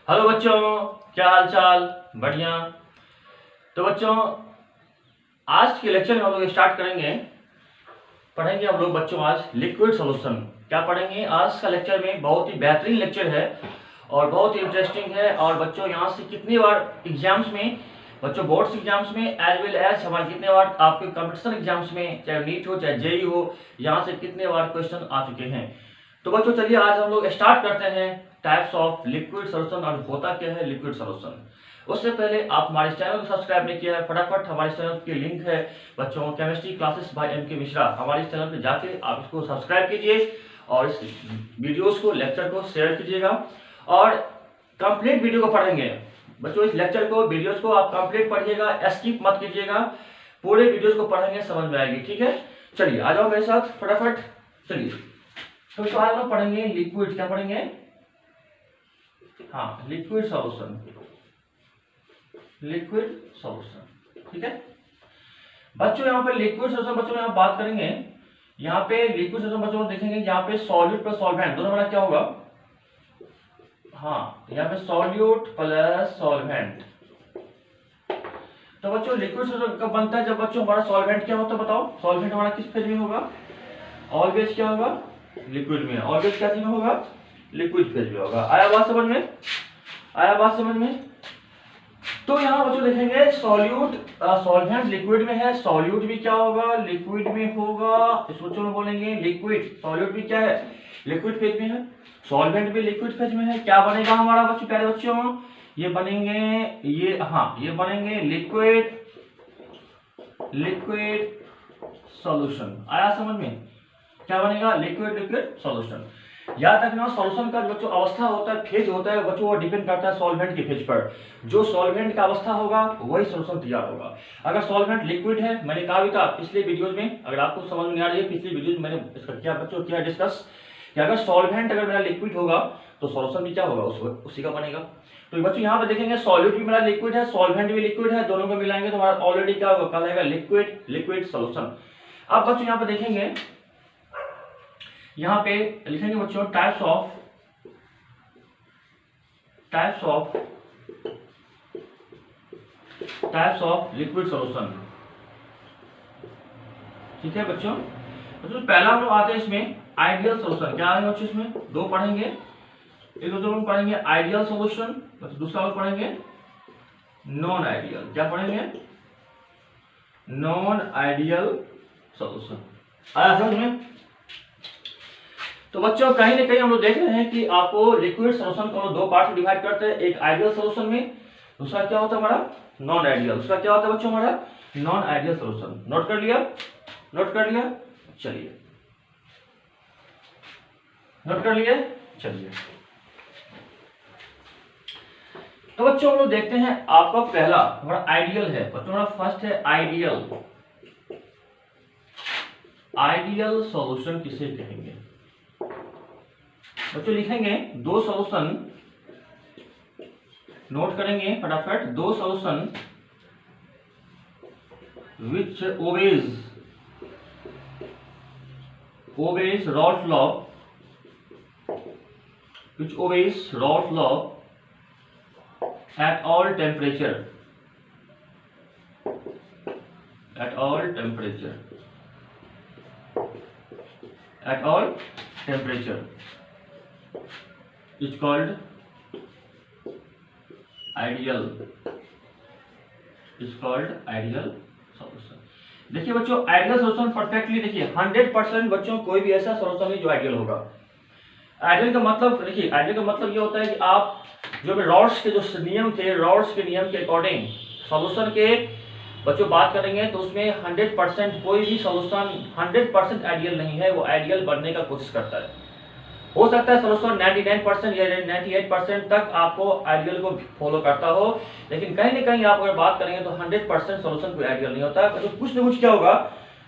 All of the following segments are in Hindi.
हेलो बच्चों, क्या हाल चाल? बढ़िया। तो बच्चों, आज के लेक्चर में हम लोग स्टार्ट पढ़ेंगे हम लोग बच्चों आज लिक्विड सॉल्यूशन। क्या पढ़ेंगे आज का लेक्चर में? बहुत ही बेहतरीन लेक्चर है और बहुत ही इंटरेस्टिंग है। और बच्चों यहाँ से कितनी बार एग्जाम्स में, बच्चों बोर्ड्स एग्जाम्स में एज वेल एज हमारे कितने बार आपके कंपटीशन एग्जाम्स में, चाहे नीट हो चाहे जेई हो, यहाँ से कितने बार क्वेश्चन आ चुके हैं। तो बच्चों चलिए आज हम लोग स्टार्ट करते हैं टाइप्स ऑफ लिक्विड सॉल्यूशन और होता क्या है लिक्विड सॉल्यूशन। उससे पहले आप हमारे चैनल को सब्सक्राइब नहीं किया है, फटाफट हमारे चैनल की लिंक है बच्चों chemistry classes bye MK. Mishra, हमारे चैनल पे जाके आप इसको सब्सक्राइब कीजिए और इस वीडियोस को, लेक्चर को शेयर कीजिएगा और कंप्लीट वीडियो को पढ़ेंगे बच्चों। इस लेक्चर को, वीडियोस को आप कंप्लीट पढ़िएगा, स्किप मत कीजिएगा, पूरे वीडियोस को पढ़ेंगे, समझ में आएगी। ठीक है, चलिए आ जाओ मेरे साथ फटाफट। चलिए तो आज हम पढ़ेंगे लिक्विड, क्या पढ़ेंगे? हाँ, लिक्विड सॉल्यूशन, लिक्विड सॉल्यूशन। ठीक है बच्चों, यहाँ पे लिक्विड सॉल्यूशन बच्चों यहाँ बात करेंगे। यहाँ पे लिक्विड सॉल्यूशन बच्चों देखेंगे, यहाँ पे सॉल्यूट प्लस सॉल्वेंट दोनों बड़ा क्या होगा? हाँ, यहाँ पे सॉल्यूट प्लस सॉल्वेंट। तो बच्चों लिक्विड सॉल्यूशन कब बनता है? जब बच्चों हमारा सॉल्वेंट क्या होता है बताओ? सॉल्वेंट हमारा किस फेज में होगा? ऑलवेज क्या होगा? लिक्विड में। ऑलवेज क्या चीज में होगा? लिक्विड फेज में होगा। आया बात समझ में? आया बात समझ में? तो यहाँ बच्चों देखेंगे सॉल्यूट सॉल्वेंट लिक्विड में है, सॉल्यूट भी क्या होगा? लिक्विड में होगा। इस बच्चों में बोलेंगे लिक्विड, सॉल्यूट भी क्या है? लिक्विड फेज में है, सॉल्वेंट भी लिक्विड फेज में है। क्या बनेगा हमारा बच्चों, प्यारे बच्चों? ये बनेंगे, ये हाँ ये बनेंगे लिक्विड, लिक्विड सॉल्यूशन। आया समझ में? क्या बनेगा? Liquid, liquid solution. याद रखना सॉल्यूशन का बच्चों अवस्था होता है, फेज होता है बच्चों, वो डिपेंड करता है सॉल्वेंट के फेज पर। जो सॉल्वेंट का अवस्था होगा वही सॉल्यूशन तैयार होगा। अगर सॉल्वेंट लिक्विड है, मैंने कहा भी था पिछले वीडियोज में, अगर आपको समझ में नहीं आ रही है, पिछली वीडियोज में मैंने इसका क्या बच्चों किया डिस्कस कि अगर सॉल्वेंट अगर मेरा लिक्विड होगा तो सॉल्यूशन भी क्या होगा? उसी का बनेगा। तो बच्चों यहाँ पे देखेंगे सॉल्यूट भी मेरा लिक्विड है, सॉल्वेंट भी लिक्विड है, दोनों को मिलाएंगे तो हमारा ऑलरेडी क्या होगा? कहलाएगा लिक्विड, लिक्विड सॉल्यूशन। अब बच्चों यहाँ पे देखेंगे, यहाँ पे लिखेंगे बच्चों टाइप्स ऑफ लिक्विड सॉल्यूशन। ठीक है बच्चों, पहला हम लोग आते हैं इसमें आइडियल सॉल्यूशन। क्या आएगा बच्चों? इसमें दो पढ़ेंगे, एक लोग पढ़ेंगे आइडियल सॉल्यूशन, दूसरा लोग पढ़ेंगे नॉन आइडियल। क्या पढ़ेंगे? Non ideal solution. आया समझ में? तो बच्चों कहीं ना कहीं हम लोग देख रहे हैं कि आपको लिक्विड सॉल्यूशन को दो पार्ट में डिवाइड करते हैं, एक आइडियल सॉल्यूशन में, दूसरा क्या होता है हमारा? Non ideal. दूसरा क्या होता है बच्चों हमारा? Non ideal solution. नोट कर लिया? नोट कर लिया? चलिए नोट कर लिए? चलिए तो बच्चों हम लोग देखते हैं, आपका पहला हमारा आइडियल है बच्चों, हमारा फर्स्ट है आइडियल। आइडियल सॉल्यूशन किसे कहेंगे बच्चों? लिखेंगे दो सॉल्यूशन, नोट करेंगे फटाफट, दो solution which obeys Raoult's law, which obeys Raoult's law at all temperature, at all temperature, at all temperature is called ideal, is called ideal solution। देखिए बच्चों आइडियल सॉल्यूशन परफेक्टली देखिए 100% बच्चों कोई भी ऐसा सॉल्यूशन नहीं जो आइडियल होगा। आइडियल का मतलब देखिए, आइडियल का मतलब ये होता है कि आप जो भी रॉल्स के जो नियम थे, रॉल्स के नियम के अकॉर्डिंग सॉल्यूशन के बच्चों बात करेंगे तो उसमें 100% कोई भी सॉल्यूशन 100% आइडियल नहीं है, वो आइडियल बनने का कोशिश करता है। हो सकता है सॉल्यूशन 99% या 98% तक आपको आइडियल को फॉलो करता हो, लेकिन कहीं ना कहीं आप अगर बात करेंगे तो 100% सॉल्यूशन कोई आइडियल नहीं होता। तो कुछ ना कुछ क्या होगा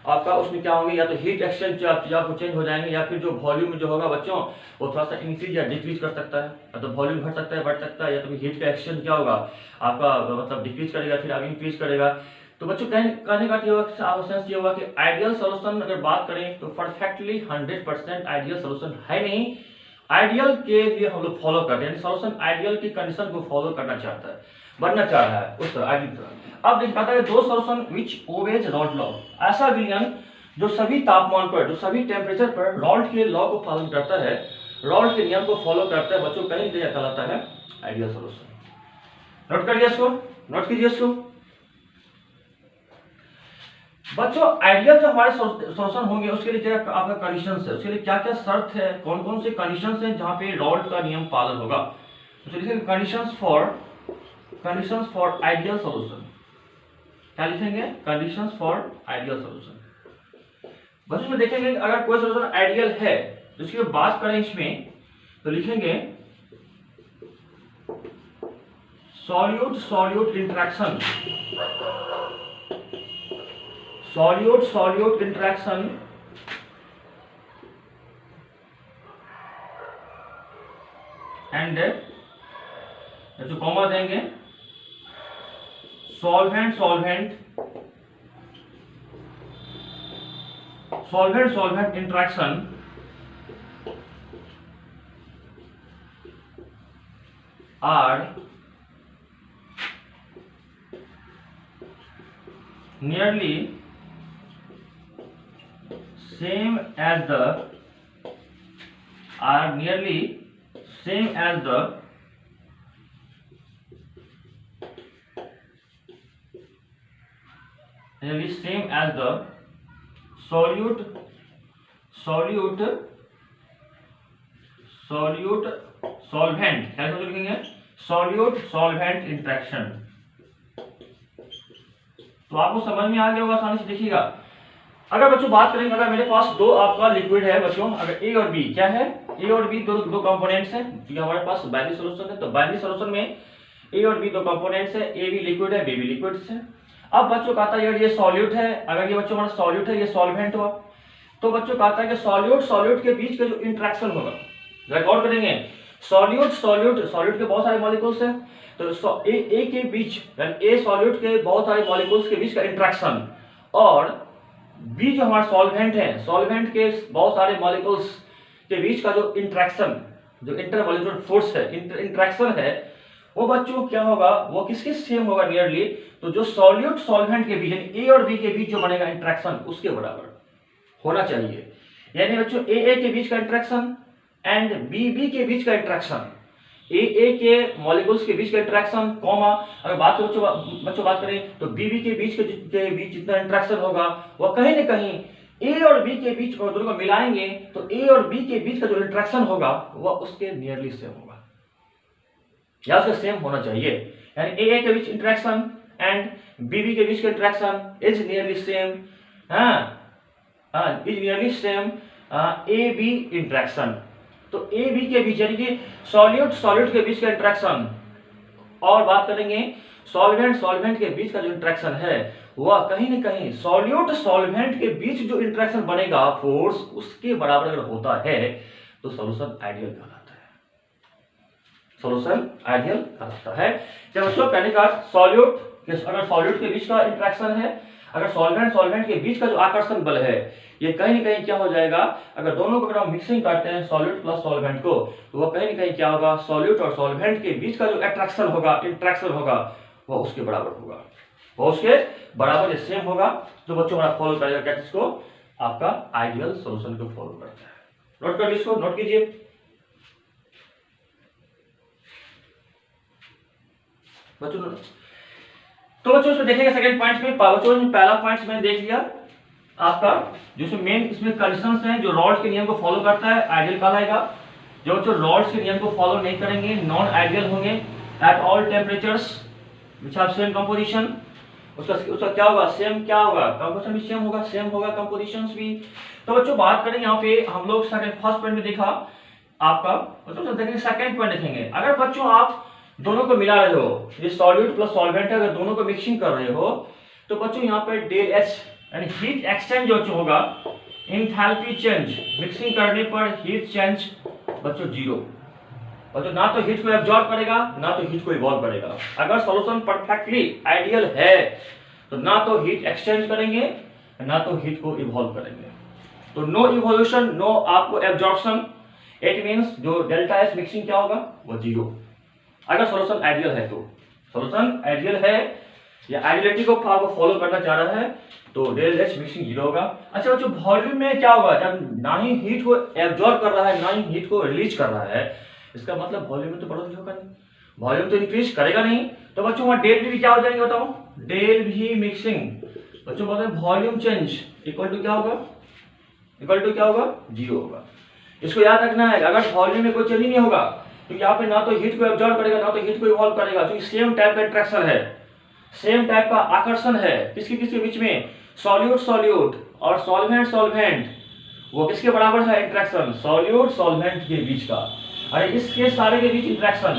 आपका, उसमें क्या होंगे, या तो हीट एक्सचेंज आपको चेंज हो जाएंगे, या फिर जो वॉल्यूम जो होगा बच्चों वो थोड़ा सा इंक्रीज या डिक्रीज कर सकता है, या तो वॉल्यूम घट सकता है, बढ़ सकता है, या तो हीट का एक्सचेंज क्या होगा आपका मतलब डिक्रीज करेगा, फिर आगे इंक्रीज करेगा। तो बच्चों कहने का ये होगा कि आइडियल सॉल्यूशन अगर बात करें तो परफेक्टली 100% आइडियल सॉल्यूशन है नहीं, आइडियल के लिए हम लोग फॉलो करते हैं, सॉल्यूशन आइडियल की कंडीशन को फॉलो करना चाहता है, बनना चाह रहा है उस तरह आइडियल तरह। अब दिखाता है दो solution which obeys Raoult law, ऐसा विलयन जो सभी तापमान पर, जो सभी टेम्परेचर पर रॉल्ट के लॉ को पालन करता है, रॉल्ट के नियम को फॉलो करता है, बच्चों कहीं दिया कहलाता है आइडियल सॉल्यूशन। नोट करिए इसको, नोट कीजिए इसको बच्चों। आइडियल जो हमारे सॉल्यूशन होंगे उसके लिए क्या आपका कंडीशंस है, उसके लिए क्या क्या शर्त है, कौन कौन से कंडीशंस हैं जहां पे रॉल्ट का नियम पालन होगा। तो लिखेंगे कंडीशंस फॉर आइडियल सॉल्यूशन। क्या लिखेंगे? Conditions for ideal solution. बच्चों में देखेंगे अगर कोई सॉल्यूशन आइडियल है तो इसकी बात करें इसमें तो लिखेंगे solute interaction, solute interaction and जो कॉमा देंगे solvent interaction are nearly same as the solvent, क्या लिखेंगे? Solvent interaction. तो आपको समझ में आ गया होगा आसानी से। देखिएगा अगर बच्चों बात करेंगे, अगर मेरे पास दो आपका लिक्विड है बच्चों, अगर ए और बी, क्या है? ए और बी दो कंपोनेंट्स हैं, ये हमारे पास बाइनरी सॉल्यूशन है। तो बाइनरी सॉल्यूशन में ए और बी दो कंपोनेंट्स है, ए भी लिक्विड है, बी भी लिक्विड है। अब बच्चों कहता है यार ये सॉल्यूट है, अगर ये बच्चों हमारा सॉल्यूट है, ये सॉल्वेंट हुआ, तो बच्चों कहता है कि सॉल्यूट के बीच का जो इंटरेक्शन होगा, रिकॉर्ड करेंगे सॉल्यूट के बहुत सारे मॉलिक्यूल्स हैं, तो ए के बीच ए सॉल्यूट के बहुत सारे मॉलिक्यूल्स के बीच का इंटरेक्शन और बी जो हमारा सॉल्वेंट है, सॉल्वेंट के बहुत सारे मॉलिक्यूल्स के बीच का जो इंटरेक्शन, जो इंटरमॉलिक्यूलर फोर्स है, इंटरेक्शन है, वो बच्चों क्या होगा? वो किसके सेम होगा नियरली? तो जो सॉल्यूट सॉल्वेंट के बीच यानी ए और बी के बीच जो बनेगा इंटरेक्शन उसके बराबर होना चाहिए। यानी बच्चों ए के बीच का इंटरेक्शन एंड बी के बीच का इंटरेक्शन, ए के मॉलिक्यूल्स के बीच का इंटरेक्शन कॉमा, अगर बात बच्चों बात करें तो बी के बीच जितना इंटरेक्शन होगा वो कहीं ना कहीं ए और बी के बीच, दोनों को मिलाएंगे तो ए और बी के बीच का जो इंटरेक्शन होगा वह उसके नियरली सेम होगा या उसका सेम होना चाहिए। यानी ए के बीच इंटरेक्शन एंड बी के बीच का interaction is nearly same, is nearly same A B interaction. तो ए बी के बीच यानी कि सॉल्यूट के बीच का इंटरेक्शन और बात करेंगे सॉल्वेंट के बीच का जो इंटरेक्शन है वह कहीं ना कहीं सॉल्वेंट के बीच जो इंटरेक्शन बनेगा फोर्स उसके बराबर अगर होता है तो सॉल्यूशन आइडियल कहलाता है। सॉल्यूशन आइडियल कहलाता है। जब बच्चों कहने का अगर सॉल्यूट के बीच का इंटरेक्शन है, अगर सॉल्वेंट के बीच का जो आकर्षण बल है ये कहीं ना कहीं क्या हो जाएगा, अगर दोनों को अगर हम मिक्सिंग करते हैं सॉल्यूट प्लस सॉल्वेंट को, तो वह कहीं ना कहीं क्या होगा? सॉल्यूट और सॉल्वेंट के बीच का जो अट्रैक्शन होगा, इंटरेक्शन होगा, वह उसके बराबर होगा, वह उसके बराबर सेम होगा। तो बच्चों हमारा फॉलो करेगा क्या? इसको आपका आइडियल सॉल्यूशन को फॉलो करता है। नोट कर लीजिए, इसको नोट कीजिए बच्चों। तो बच्चों इसमें देखेंगे सेकंड पॉइंट में, बच्चों पहला पॉइंट मैंने देख लिया आपका, जो मेन इसमें कंडीशंस हैं, जो रॉल्ट के नियम को फॉलो करता है आइडियल कहलाएगा। जो बच्चों रॉल्ट के नियम को फॉलो नहीं करेंगे नॉन आइडियल होंगे। At all temperatures which have same composition, उसका क्या होगा? सेम क्या होगा? कंपोजिशन भी सेम होगा कंपोजिशंस भी। तो बच्चों बात करें यहाँ पे हम लोग फर्स्ट पॉइंट में देखा आपका, बच्चों देखेंगे सेकंड पॉइंट देखेंगे। अगर बच्चों आप दोनों को मिला रहे हो, ये सॉल्यूट प्लस सॉल्वेंट है, अगर दोनों को मिक्सिंग कर रहे हो तो बच्चों यहाँ पे डेल एच यानी हीट एक्सचेंज जो होगा, एंथैल्पी चेंज, मिक्सिंग करने पर हीट चेंज बच्चों जीरो। बच्चों ना तो हीट को एब्जॉर्ब करेगा ना तो हीट को इवॉल्व करेगा। अगर सॉल्यूशन परफेक्टली आइडियल है तो ना तो हीट एक्सचेंज करेंगे ना तो हीट को इवॉल्व करेंगे। तो नो इवोल्यूशन, नो आपको एब्जॉर्प्शन, इट मीन्स जो डेल्टा एच मिक्सिंग क्या होगा, वो 0 अगर सॉल्यूशन आइडियल है तो। सॉल्यूशन आइडियल है या आइडियलिटी को आपको फॉलो करना चाह रहा है तो डेल एच मिक्सिंग 0 होगा। अच्छा बच्चों, वॉल्यूम में क्या होगा, जब ना ही हीट को एब्जॉर्ब कर रहा है ना ही हीट को रिलीज कर रहा है, इसका मतलब वॉल्यूम में तो बढ़ोतरी होगा नहीं, वॉल्यूम तो इंक्रीज करेगा नहीं। तो बच्चों वहां डेल भी क्या हो जाएंगे बताओ, डेल भी मिक्सिंग। बच्चों बोलते हैं वॉल्यूम चेंज इक्वल टू क्या होगा, इक्वल टू क्या होगा, 0 होगा। इसको याद रखना है, अगर वॉल्यूम में कोई चेंज नहीं होगा तो यहाँ पे ना तो हीट को एब्जॉर्ब करेगा ना तो हीट को इवॉल्व करेगा, क्योंकि सेम टाइप का इंट्रैक्शन है, सेम टाइप का आकर्षण है किसके किसके बीच में, सॉल्यूट सॉल्यूट और सॉल्वेंट सॉल्वेंट, वो किसके बराबर है इंट्रैक्शन, सॉल्यूट सॉल्वेंट के बीच का। अरे इसके सारे के बीच इंट्रैक्शन,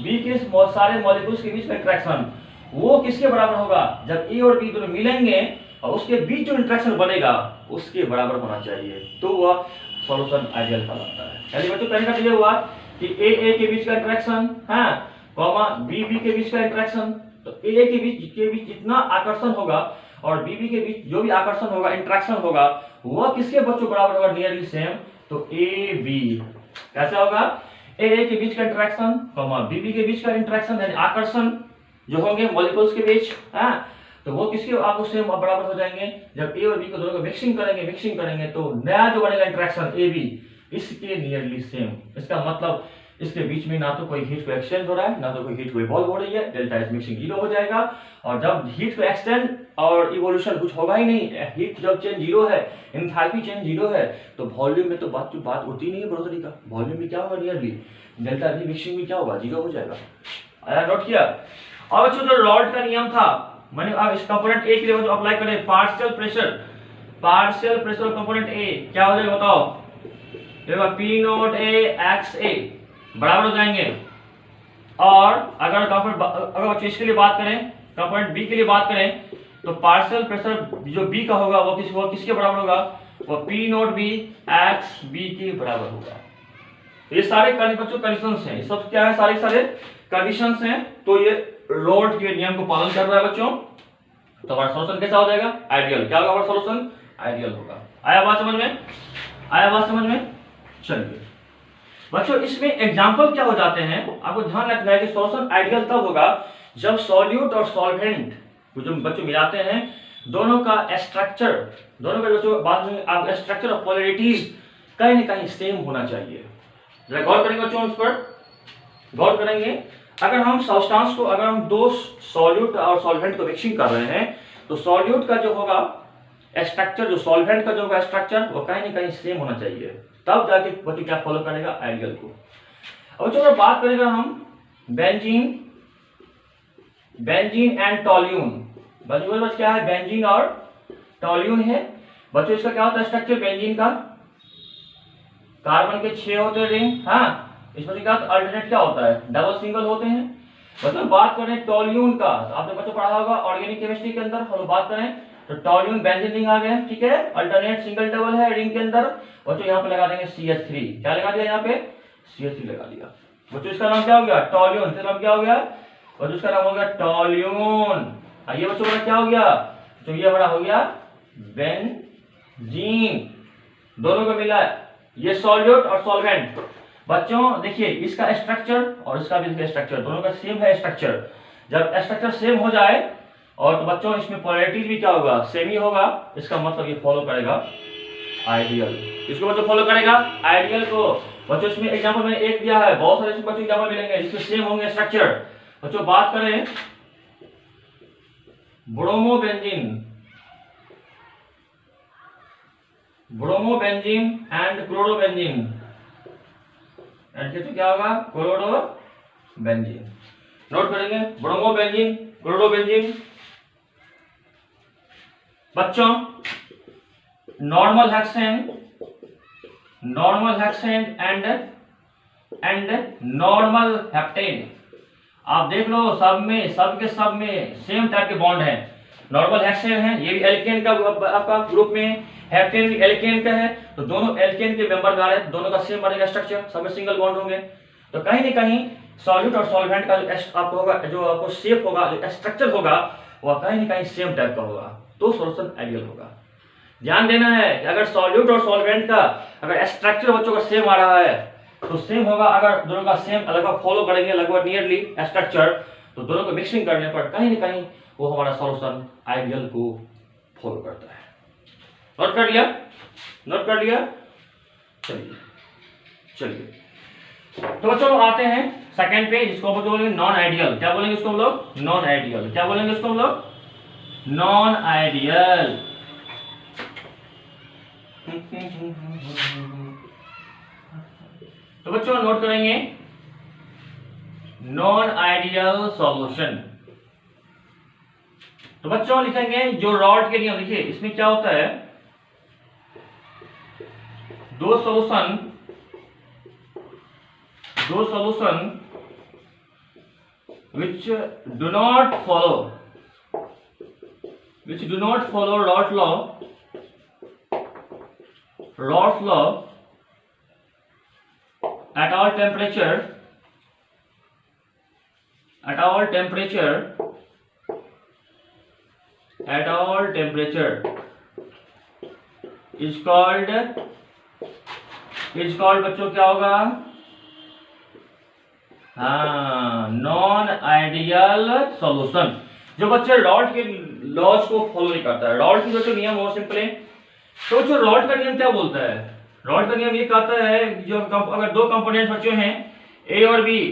बी के सारे मॉलिक्यूल्स के बीच में इंट्रैक्शन, वो किसके बराबर होगा, जब ए और बी दोनों मिलेंगे और उसके बीच जो इंट्रैक्शन बनेगा उसके बराबर होना चाहिए, तो वह सॉल्यूशन आइडियल कहलाता है। यानी बच्चों पहले का क्लियर हुआ कि ए के बीच का इंट्रैक्शन है कॉमा बी के बीच का इंट्रैक्शन, तो ए के बीच जितना आकर्षण होगा और बी के बीच जो भी आकर्षण होगा इंट्रैक्शन होगा वह किसके बच्चों बराबर होगा, नियरली सेम, तो ए बी कैसा होगा, ए के बीच का इंट्रैक्शन कॉमा बी के बीच का इंट्रैक्शन यानी आकर्षण जो होंगे मॉलिक्यूल्स के बीच, हाँ तो वो किसके आपको सेम बराबर हो जाएंगे, जब ए और बी को दोनों को मिक्सिंग करेंगे तो नया जो बनेगा इंट्रैक्शन ए बी इसके नियरली सेम। इसका मतलब इसके बीच में ना तो कोई हीट को एक्सचेंज हो रहा है ना तो कोई हीट को इवॉल्व हो रही है, डेल्टा एच मिक्सिंग 0 हो जाएगा। और जब हीट को एक्सटेंड और इवोल्यूशन कुछ होगा ही नहीं, हीट जब चेंज 0 है, एंथैल्पी चेंज 0 है, तो वॉल्यूम में तो बात उठती नहीं है बढ़ोतरी का, वॉल्यूम में क्या होगा, नियरली डेल्टा एच मिक्सिंग में क्या होगा, 0 हो जाएगा। आया नोट किया। और बच्चों जो रॉल्ट का नियम था, मैंने अब इस कंपोनेंट ए के लिए जो अप्लाई करें, पार्शियल प्रेशर कंपोनेंट ए क्या हो जाएगा बताओ, देखो पी नोट ए एक्स ए बराबर हो जाएंगे। और अगर बच्चों इसके लिए बात करें, कंपोनेंट बी के लिए बात करें, तो पार्शियल प्रेशर जो बी का होगा वो किसके बराबर होगा, वो P naught B X B के बराबर होगा। ये सारे बच्चों कंडीशंस हैं, ये सब क्या है, सारे कंडीशंस हैं। तो ये रॉल्ट के नियम को पालन कर रहा है बच्चों, तो हमारा सॉल्यूशन कैसा हो जाएगा, आइडियल। क्या होगा हमारा सॉल्यूशन, आइडियल होगा। आया बात समझ में, चलिए बच्चों इसमें एग्जांपल क्या हो जाते हैं, आपको ध्यान रखना है कि सॉल्यूशन आइडियल तब होगा जब सॉल्यूट और सॉल्वेंट जो बच्चों मिलाते हैं दोनों का स्ट्रक्चर, दोनों का जो बाद में आप स्ट्रक्चर और पोलैरिटीज कहीं ना कहीं सेम होना चाहिए। जरा गौर करेंगे बच्चों, इस पर गौर करेंगे। अगर हम सब्सटेंस को, अगर हम दो सॉल्यूट और सॉल्वेंट को मिक्सिंग कर रहे हैं तो सॉल्यूट का जो होगा स्ट्रक्चर, जो सॉल्वेंट का जो होगा स्ट्रक्चर, वो कहीं ना कहीं सेम होना चाहिए, तब जाके बच्चों क्या फॉलो करेगा, आइडियल को। अब बच्चों बात करेंगे हम बेंजीन एंड टॉल्यून। बच्चों क्या है, बेंजीन और टॉल्यून है। बच्चों इसका क्या होता है स्ट्रक्चर, बेंजीन का कार्बन के 6 होते हैं रिंग, हाँ इसमें क्या अल्टरनेट क्या होता है, डबल सिंगल होते हैं। बच्चों बात करें टॉल्यून का, तो आपने बच्चों पढ़ा होगा ऑर्गेनिक केमिस्ट्री के अंदर, हम बात करें तो टॉल्यून बेंजीन रिंग आ गया, ठीक है, अल्टरनेट सिंगल डबल है रिंग के अंदर। बच्चों यहाँ पे लगा देंगे CH3, क्या लगा दिया यहाँ पे, CH3 लगा दिया। बच्चों इसका नाम क्या हो गया, टॉल्यून, इसका नाम क्या हो गया, बच्चों इसका नाम हो गया टॉल्यून। ये बच्चों बड़ा क्या हो गया, तो ये बड़ा हो गया बेंजीन, दोनों को मिला ये सॉल्यूट और सॉल्वेंट। बच्चों देखिए इसका स्ट्रक्चर और इसका भी स्ट्रक्चर दोनों का सेम है स्ट्रक्चर। जब स्ट्रक्चर सेम हो जाए और तो बच्चों इसमें पोलैरिटीज भी क्या होगा, सेम ही होगा, इसका मतलब ये फॉलो करेगा आइडियल। इसको बच्चों फॉलो करेगा आइडियल को। बच्चों इसमें एग्जांपल मैंने एक दिया है, बहुत सारे बच्चों एग्जांपल मिलेंगे जिसमें सेम होंगे स्ट्रक्चर। बच्चों बात करें ब्रोमोबेंजीन एंड क्लोरोबेंजीन, तो क्या होगा, क्लोरोबेंजीन। नोट करेंगे ब्रोमोबेंजीन, क्लोरोबेंजीन। बच्चों normal hexane and normal heptane, आप देख लो सब में सेम टाइप के बॉन्ड हैं। नॉर्मल हेक्सेन है, ये भी एल्केन का आपका ग्रुप में, हेप्टेन भी एल्केन का है, तो दोनों एल्केन के मेंबर आ रहे हैं, दोनों का सेम बनेगा स्ट्रक्चर, सब में सिंगल बॉन्ड होंगे। तो कहीं ना कहीं सॉल्यूट और सॉल्वेंट का आपको होगा, जो आपको शेप होगा, जो स्ट्रक्चर होगा, वह कहीं ना कहीं सेम टाइप का होगा, तो सॉल्यूशन आइडियल होगा। ध्यान देना है कि अगर सॉल्यूट और सॉल्वेंट का अगर स्ट्रक्चर बच्चों का सेम आ रहा है तो सेम होगा, अगर दोनों का सेम लगभग फॉलो करेंगे लगभग नियरली स्ट्रक्चर, तो दोनों को मिक्सिंग करने पर कहीं ना कहीं वो हमारा सॉल्यूशन आइडियल को फॉलो करता है। नोट कर लिया? नोट कर लिया? चलिए चलिए, तो बच्चों आते हैं सेकंड पे, जिसको हम बोलेंगे नॉन आइडियल। क्या बोलेंगे इसको हम लोग? Non ideal. क्या बोलेंगे इसको हम लोग? Non ideal. तो बच्चों नोट करेंगे नॉन आइडियल सॉल्यूशन। तो बच्चों लिखेंगे जो रॉड के नियम, देखिए इसमें क्या होता है, दो solution which do not follow Rod's law at all temperature is called बच्चों क्या होगा? हाँ, नॉन आइडियल सॉल्यूशन। जो बच्चे रॉड के लॉज को फॉलो नहीं करता है, रॉड की जो नियम हो सिंपल है। तो जो रॉड का नियम क्या बोलता है? रॉड का नियम ये कहता है जो अगर दो कंपोनेंट बच्चे हैं ए और बी,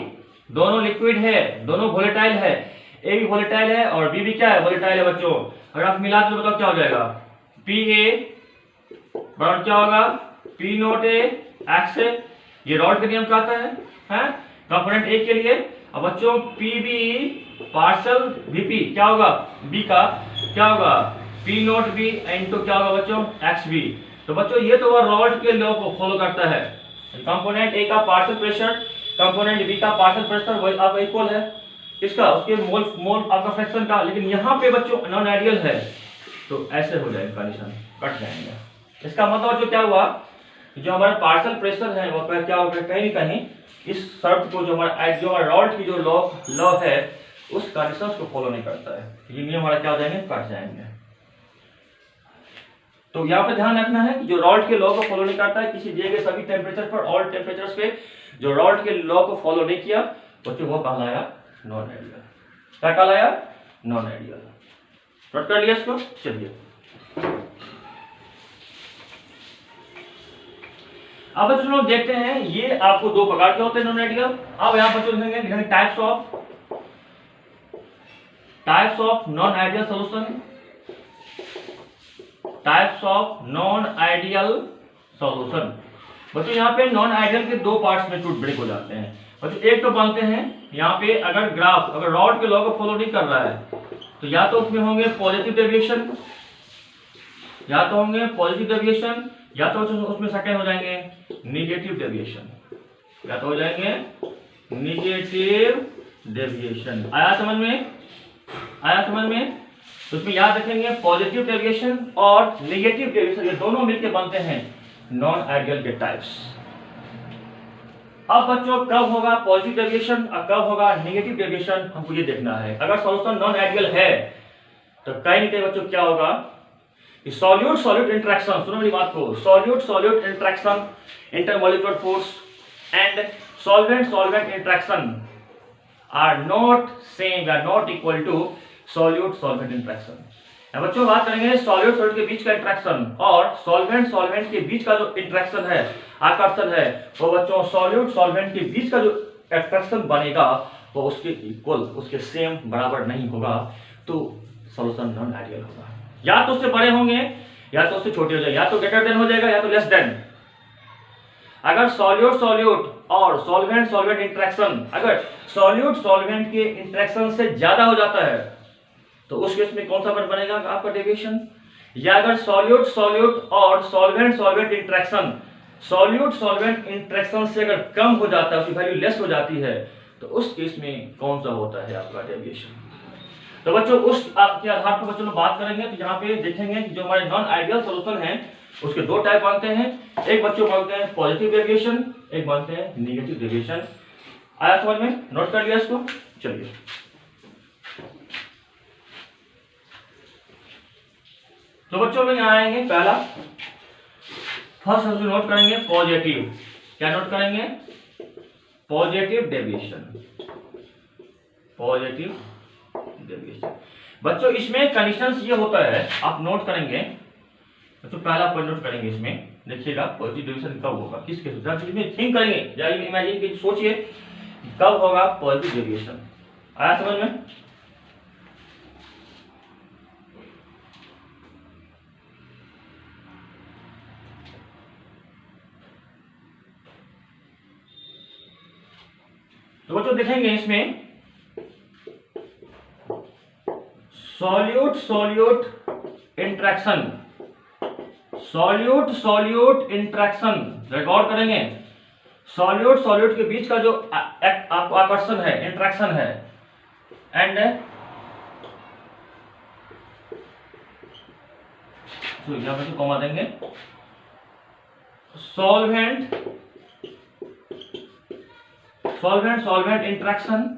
दोनों लिक्विड है, दोनों वोलेटाइल है, ए भी वोलेटाइल है और बी भी क्या है? वोलेटाइल है बच्चों। अगर आप मिला तो बताओ क्या हो जाएगा? पी ए बराबर क्या होगा? पी नोट ए एक्स। ये रॉड का नियम कहता है कंपोनेंट ए के लिए। अब बच्चों पी बी पार्सल वीपी क्या होगा? बी का क्या होगा? पी नोट बी इनटू क्या होगा बच्चों? X B. तो बच्चों ये तो रॉड के लॉ को फॉलो करता है। कंपोनेंट ए का पार्शियल प्रेशर, कंपोनेंट बी का पार्शियल प्रेशर वही आपका इक्वल है इसका, उसके मोल आपका फ्रैक्शन का। लेकिन यहाँ पे बच्चों नॉन आइडियल है, तो ऐसे हो जाएगा, कंडीशन कट जाएंगे। इसका मतलब जो क्या हुआ, जो हमारा पार्शियल प्रेशर है वो क्या होगा? कहीं ना कहीं इस शर्त को जो हमारा रॉड की जो लॉ है उस कंडीशंस को फॉलो नहीं करता है। ये नियम हमारा क्या हो जाएंगे? कट जाएंगे। तो यहाँ पे ध्यान रखना है कि जो रॉड के लॉ को फॉलो नहीं करता है किसी दिए गए सभी टेम्परेचर पर, ऑल टेम्परेचर्स पे जो रॉड के लॉ को फॉलो नहीं किया बच्चों वो कहलाया नॉन आइडियल। क्या कहलाया? Non ideal. नोट कर लिया इसको? चलिए अब बच्चों लोग देखते हैं, ये आपको दो प्रकार के होते हैं नॉन आइडियल। अब यहाँ बच्चों लिखेंगे types of non ideal solution. Types of non ideal solution. बच्चों यहाँ पे नॉन आइडियल के दो पार्ट्स में टूट ब्रेक हो जाते हैं बच्चों। एक तो बनते हैं यहाँ पे अगर ग्राफ अगर रॉड के लॉ को फॉलो नहीं कर रहा है तो या तो उसमें होंगे पॉजिटिव डेविएशन, या तो होंगे पॉजिटिव डेविएशन, या तो उसमें सेकंड हो जाएंगे निगेटिव डेविएशन, या तो हो जाएंगे निगेटिव डेविएशन। आया समझ में? आया समझ में? तो उसमें याद रखेंगे पॉजिटिव डेविएशन और नेगेटिव डेविएशन ये दोनों मिलकर बनते हैं नॉन आइडियल के टाइप्स। अब बच्चों कब होगा पॉजिटिव डेविएशन और कब होगा नेगेटिव डेविएशन हमको ये देखना है। अगर सॉल्यूशन नॉन आइडियल है तो कहीं ना कहीं बच्चों क्या होगा, सॉल्यूट सॉल्यूट इंटरेक्शन, सुनो मेरी बात को, solute solute interaction intermolecular force and solvent solvent interaction are not same या not equal to solute solvent interaction. बच्चों बात करेंगे सॉल्यूट सॉल्यूट के बीच का इंटरेक्शन और सॉल्वेंट सॉल्वेंट के बीच का जो इंटरेक्शन है, आकर्षण है, वो बच्चों सॉल्यूट सॉल्वेंट के बीच का जो इंटरेक्शन बनेगा वो उसके इक्वल, उसके सेम बराबर नहीं होगा, तो सॉल्यूशन नॉन आइडियल होगा। या तो उससे बड़े होंगे या तो उससे छोटे हो जाएगा, या तो ग्रेटर देन हो जाएगा या तो लेस देन। अगर सॉल्यूट सॉल्यूट और सॉल्वेंट सॉल्वेंट इंटरेक्शन अगर सॉल्यूट सॉल्वेंट के इंटरेक्शन से ज्यादा हो जाता है तो उस केस में कौन सा वर्ड बनेगा आपका डेविएशन। या अगर सॉल्यूट सॉल्यूट और solvent solvent interaction solute solvent interaction से अगर कम हो जाता है, उसकी वैल्यू लेस हो जाती है, तो उस केस में कौन सा होता है आपका डेविएशन। तो बच्चों उस आपके आधार पर बच्चों लोग बात करेंगे। तो यहाँ पे देखेंगे कि जो हमारे नॉन आइडियल सॉल्यूशन है उसके दो टाइप बनते हैं, एक बच्चों बनते हैं पॉजिटिव डेविएशन, एक बनते हैं नेगेटिव डेविएशन। आया समझ में? नोट कर लिया इसको? चलिए तो बच्चों में यहाँ आएंगे पहला फर्स्ट हम नोट करेंगे पॉजिटिव। क्या नोट करेंगे? Positive deviation. पॉजिटिव डेविएशन बच्चों इसमें कंडीशंस ये होता है, आप नोट करेंगे बच्चों, पहला पॉइंट नोट करेंगे इसमें, देखिएगा पॉजिटिव डेविएशन कब होगा, किस केस में थिंक करेंगे, जाइए इमेजिन कीजिए, सोचिए कब होगा पॉजिटिव डेविएशन। आया समझ में? तो बच्चों देखेंगे इसमें solute solute interaction, solute solute interaction record करेंगे। सॉल्यूट सॉल्यूट के बीच का जो आपको आकर्षण है, इंट्रैक्शन है, एंड तो यहां पर कॉमा देंगे, solvent solvent solvent interaction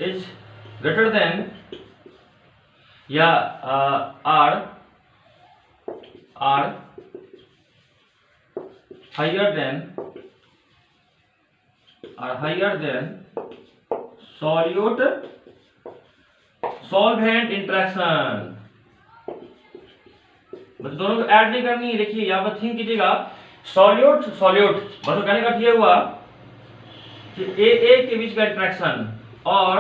is greater than या are higher than solute solvent interaction। बस दोनों को ऐड नहीं करनी है। देखिए यहाँ पर थिंक कीजिएगा, सॉल्यूट सॉल्यूट बस कहने का ये हुआ कि ए के बीच का इंट्रैक्शन और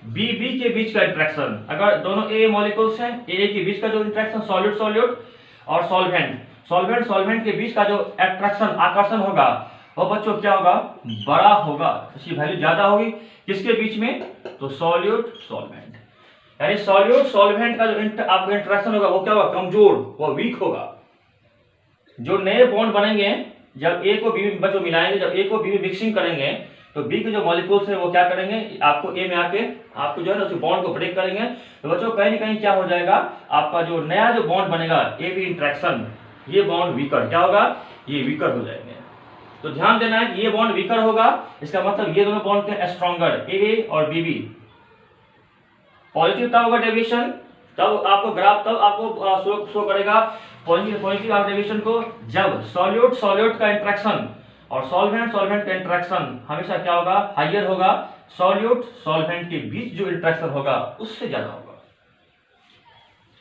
बी के बीच का इंट्रैक्शन, अगर दोनों ए मॉलिक्यूल्स हैं, ए के बीच का जो इंट्रैक्शन सॉल्यूट सॉल्यूट और सॉल्वेंट के बीच का जो अट्रैक्शन आकर्षण होगा वो बच्चों क्या होगा? बड़ा होगा, इसकी वैल्यू ज्यादा होगी। किसके बीच में? तो सॉल्यूट सॉल्वेंट, यानी सॉल्यूट सॉल्वेंट का जो आपका इंट्रैक्शन होगा वो क्या होगा? कमजोर, वो वीक होगा। जो नए बॉन्ड बनेंगे जब ए को बी में बच्चों मिलाएंगे, जब ए को बी में मिक्सिंग करेंगे तो बी के जो मॉलिक्यूल्स है वो क्या करेंगे? आपको ए में आके आपको जो है ना उस बॉन्ड को ब्रेक करेंगे। तो बच्चों कहीं ना कहीं क्या हो जाएगा? आपका जो नया जो बॉन्ड बनेगा ए बी इंट्रैक्शन, ये बॉन्ड वीकर क्या होगा? ये वीकर हो जाएंगे। तो ध्यान देना है कि ये बॉन्ड वीकर होगा, इसका मतलब ये दोनों बॉन्ड के स्ट्रॉन्गर ए और बी। पॉजिटिव तब होगा डेविएशन, तब आपको ग्राफ तब आपको शो करेगा पॉजिटिव डेविएशन को जब सॉल्यूट सॉल्यूट का इंट्रैक्शन और सॉल्वेंट का इंट्रैक्शन हमेशा क्या होगा? हाइयर होगा। सॉल्यूट सॉल्वेंट के बीच जो इंट्रैक्शन होगा उससे ज्यादा होगा।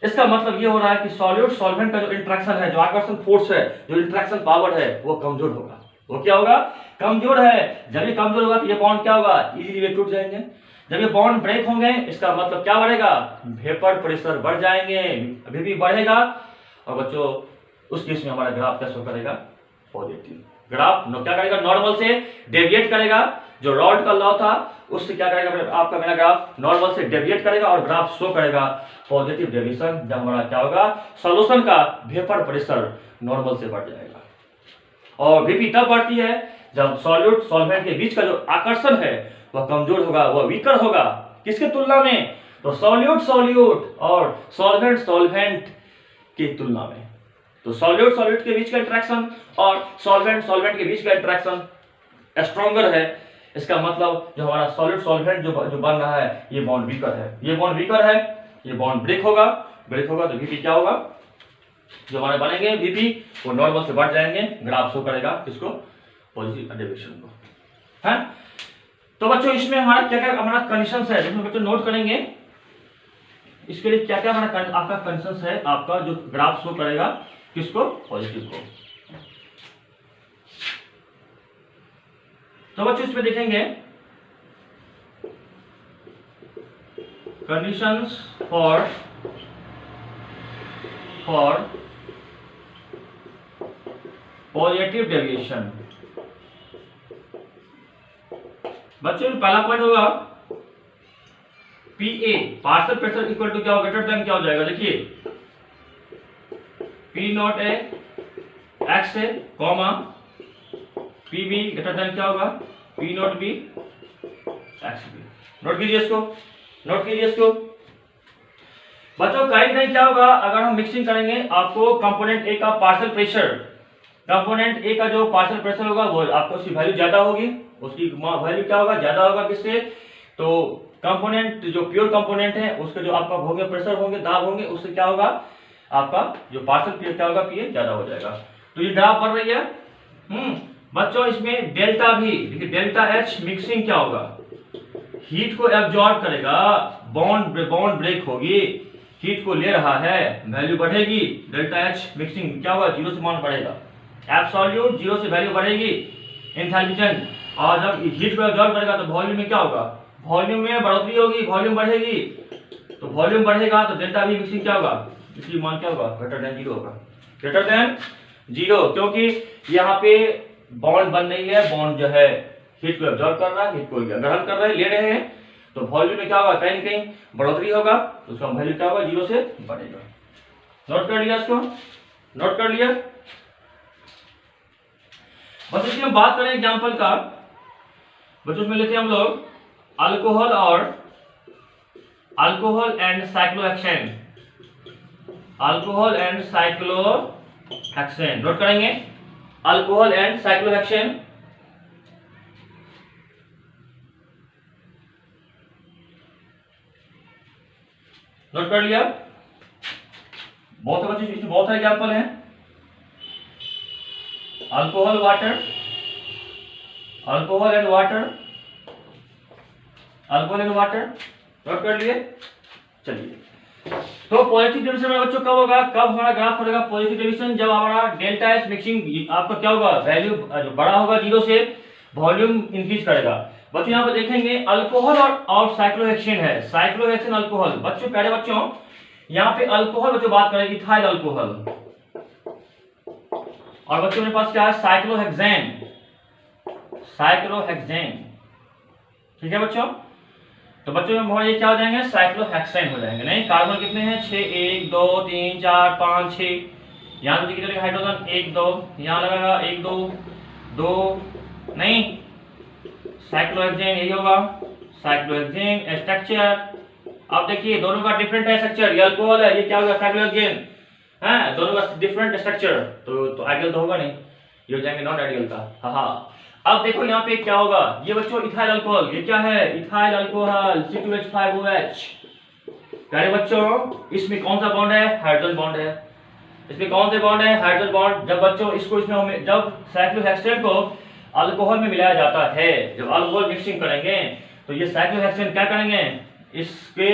इसका मतलब ये हो रहा है कि सॉल्यूट सॉल्वेंट का जो इंट्रैक्शन है, जो आकर्षण फोर्स है, जो इंट्रैक्शन पावर है, वो कमजोर होगा। वो क्या होगा? कमजोर है। जब ये कमजोर होगा तो ये बॉन्ड क्या होगा? इजीली वे टूट जाएंगे। जब ये बॉन्ड ब्रेक होंगे इसका मतलब क्या बढ़ेगा? वेपर प्रेशर बढ़ जाएंगे, अभी भी बढ़ेगा। और बच्चों उस केस में हमारा ग्राफ क्या शो करेगा? पॉजिटिव। ग्राफ क्या करेगा? नॉर्मल से डेविएट करेगा। जो रॉड का लॉ था उससे क्या करेगा? आपका मेरा ग्राफ नॉर्मल से डेविएट करेगा और ग्राफ शो करेगा पॉजिटिव डेविएशन। जब हमारा क्या होगा? सॉल्यूशन का वेपर प्रेशर नॉर्मल से बढ़ जाएगा। और वीपी तब बढ़ती है जब सॉल्यूट सॉल्वेंट के बीच का जो आकर्षण है वह कमजोर होगा, वह वीकर होगा। किसके तुलना में? तो सॉल्यूट सॉल्यूट और सॉल्वेंट की तुलना में। तो सॉल्यूट सॉल्यूट के बीच का इंट्रैक्शन और सॉल्वेंट के बीच का इंट्रैक्शन स्ट्रॉन्गर है। इसका मतलब जो हमारा सॉल्यूट सॉल्वेंट जो बन रहा है ये बॉन्ड वीकर है, ये बॉन्ड वीकर है, ये बॉन्ड ब्रेक होगा तो वीपी क्या होगा? जो हमारे बनेंगे वीपी वो नॉर्मल से बढ़ जाएंगे। ग्राफ शो करेगा किसको? पॉजिटिव डेविएशन को, है। तो बच्चों इसमें हमारा क्या क्या हमारा कंडीशंस है, जिसमें बच्चों नोट करेंगे इसके लिए क्या क्या हमारा आपका कंडीशंस है, आपका जो ग्राफ शो करेगा किसको? पॉजिटिव को। तो बच्चों इसमें देखेंगे कंडीशंस फॉर पॉजिटिव डेविएशन। बच्चों पहला पॉइंट होगा PA, partial pressure equal to क्या होगा? ग्रेटर देन क्या हो जाएगा? देखिए P naught A X A comma P B greater than क्या होगा? P naught B X B. Note कीजिए इसको, बच्चों कहीं नहीं क्या होगा? अगर हम मिक्सिंग करेंगे आपको कंपोनेंट ए का पार्शियल प्रेशर, कंपोनेंट ए का जो पार्शियल प्रेशर होगा वो आपको उसकी वैल्यू ज्यादा होगी, उसकी वैल्यू क्या होगा? ज्यादा होगा। किससे? तो कंपोनेंट जो प्योर कंपोनेंट है उसके जो आपका होंगे प्रेशर होंगे दाब होंगे, उससे क्या होगा आपका जो पार्शियल पीएच क्या होगा, पीएच ज्यादा हो जाएगा। तो ये ग्राफ बढ़ रही है। बच्चों इसमें डेल्टा भी देखिए, डेल्टा एच मिक्सिंग क्या होगा, हीट को एब्जॉर्ब करेगा, बॉन्ड ब्रेक होगी, हीट को ले रहा है, वैल्यू बढ़ेगी, डेल्टा एच मिक्सिंग क्या होगा, जीरो से मान बढ़ेगा, एब्सोल्यूट जीरो से वैल्यू बढ़ेगी एंथैल्पी चेंज। और जब हीट को एब्जॉर्ब करेगा तो वॉल्यूम में क्या होगा, वॉल्यूम में बढ़ोतरी होगी, वॉल्यूम बढ़ेगी, तो वॉल्यूम बढ़ेगा तो डेल्टा वी मिक्सिंग क्या होगा, इसकी मान क्या होगा, ग्रेटर देन जीरो होगा, ग्रेटर देन जीरो, क्योंकि यहाँ पे बॉन्ड बन रही है, बॉन्ड जो है हीट को एब्जॉर्ब कर रहा है, हीट को ग्रहण कर रहे हैं, ले रहे हैं, तो वॉल्यूम में क्या होगा, कहीं ना कहीं बढ़ोतरी होगा, तो उसका वैल्यू क्या होगा, जीरो से बढ़ेगा। नोट कर लिया इसको, नोट कर लिया। बस इसकी हम बात करें एग्जांपल का, बच्चों में लेते हैं हम लोग alcohol and cyclohexane, alcohol and cyclohexane note करेंगे, अल्कोहल एंड साइक्लोहेक्सेन। नोट कर लिया। बहुत बच्चे इसमें बहुत सारे एग्जांपल हैं, alcohol water, alcohol and water, alcohol and water, note कर लिए। चलिए, तो पॉजिटिव डिविजन में बच्चों कब होगा, कब हमारा ग्राफ पड़ेगा पॉजिटिव डिविजन, जब हमारा डेल्टा एच मिक्सिंग आपका क्या होगा, वैल्यू जो बड़ा होगा जीरो से, वॉल्यूम इंक्रीज करेगा। बच्चों यहाँ पर देखेंगे अल्कोहल और साइक्लोहेक्सेन है, साइक्लोहेक्सेन अल्कोहल। बच्चों प्यारे बच्चों यहाँ पे अल्कोहल बच्चों बात करेंगे इथाइल अल्कोहल, और बच्चों मेरे पास क्या है, साइक्लोहेक्सेन, साइक्लोहेक्सेन, ठीक है बच्चों। तो बच्चों में ये क्या हो जाएंगे, साइक्लोहेक्सेन हो जाएंगे। नहीं, कार्बन कितने हैं, 6, 1 2 3 4 5 6, यहाँ पे कितने हाइड्रोजन 1 2, यहाँ लगेगा 1 2 2, नहीं, साइक्लोहेक्सेन यही होगा, साइक्लोहेक्सेन स्ट्रक्चर। अब देखिए दोनों का डिफरेंट है स्ट्रक्चर, ये अल्कोहल है, ये क्या होगा, साइक्लोहेक्सेन है, दोनों का डिफरेंट स्ट्रक्चर, तो आइडियल तो होगा नहीं, ये हो जाएंगे नॉन आइडियल का। हाँ, अब देखो यहाँ पे क्या होगा, ये बच्चों इथाइल अल्कोहल, ये क्या है, इथाइल अल्कोहल C2H5OH। प्यारे बच्चों इसमें कौन सा बॉन्ड है, हाइड्रोजन बॉन्ड है, इसमें कौन से बॉन्ड है, हाइड्रोजन बॉन्ड। जब बच्चों इसको इसमें जब साइक्लोहेक्सेन को अल्कोहल में मिलाया जाता है, जब अल्कोहल मिक्सिंग करेंगे तो ये साइक्लोहेक्सेन क्या करेंगे, इसके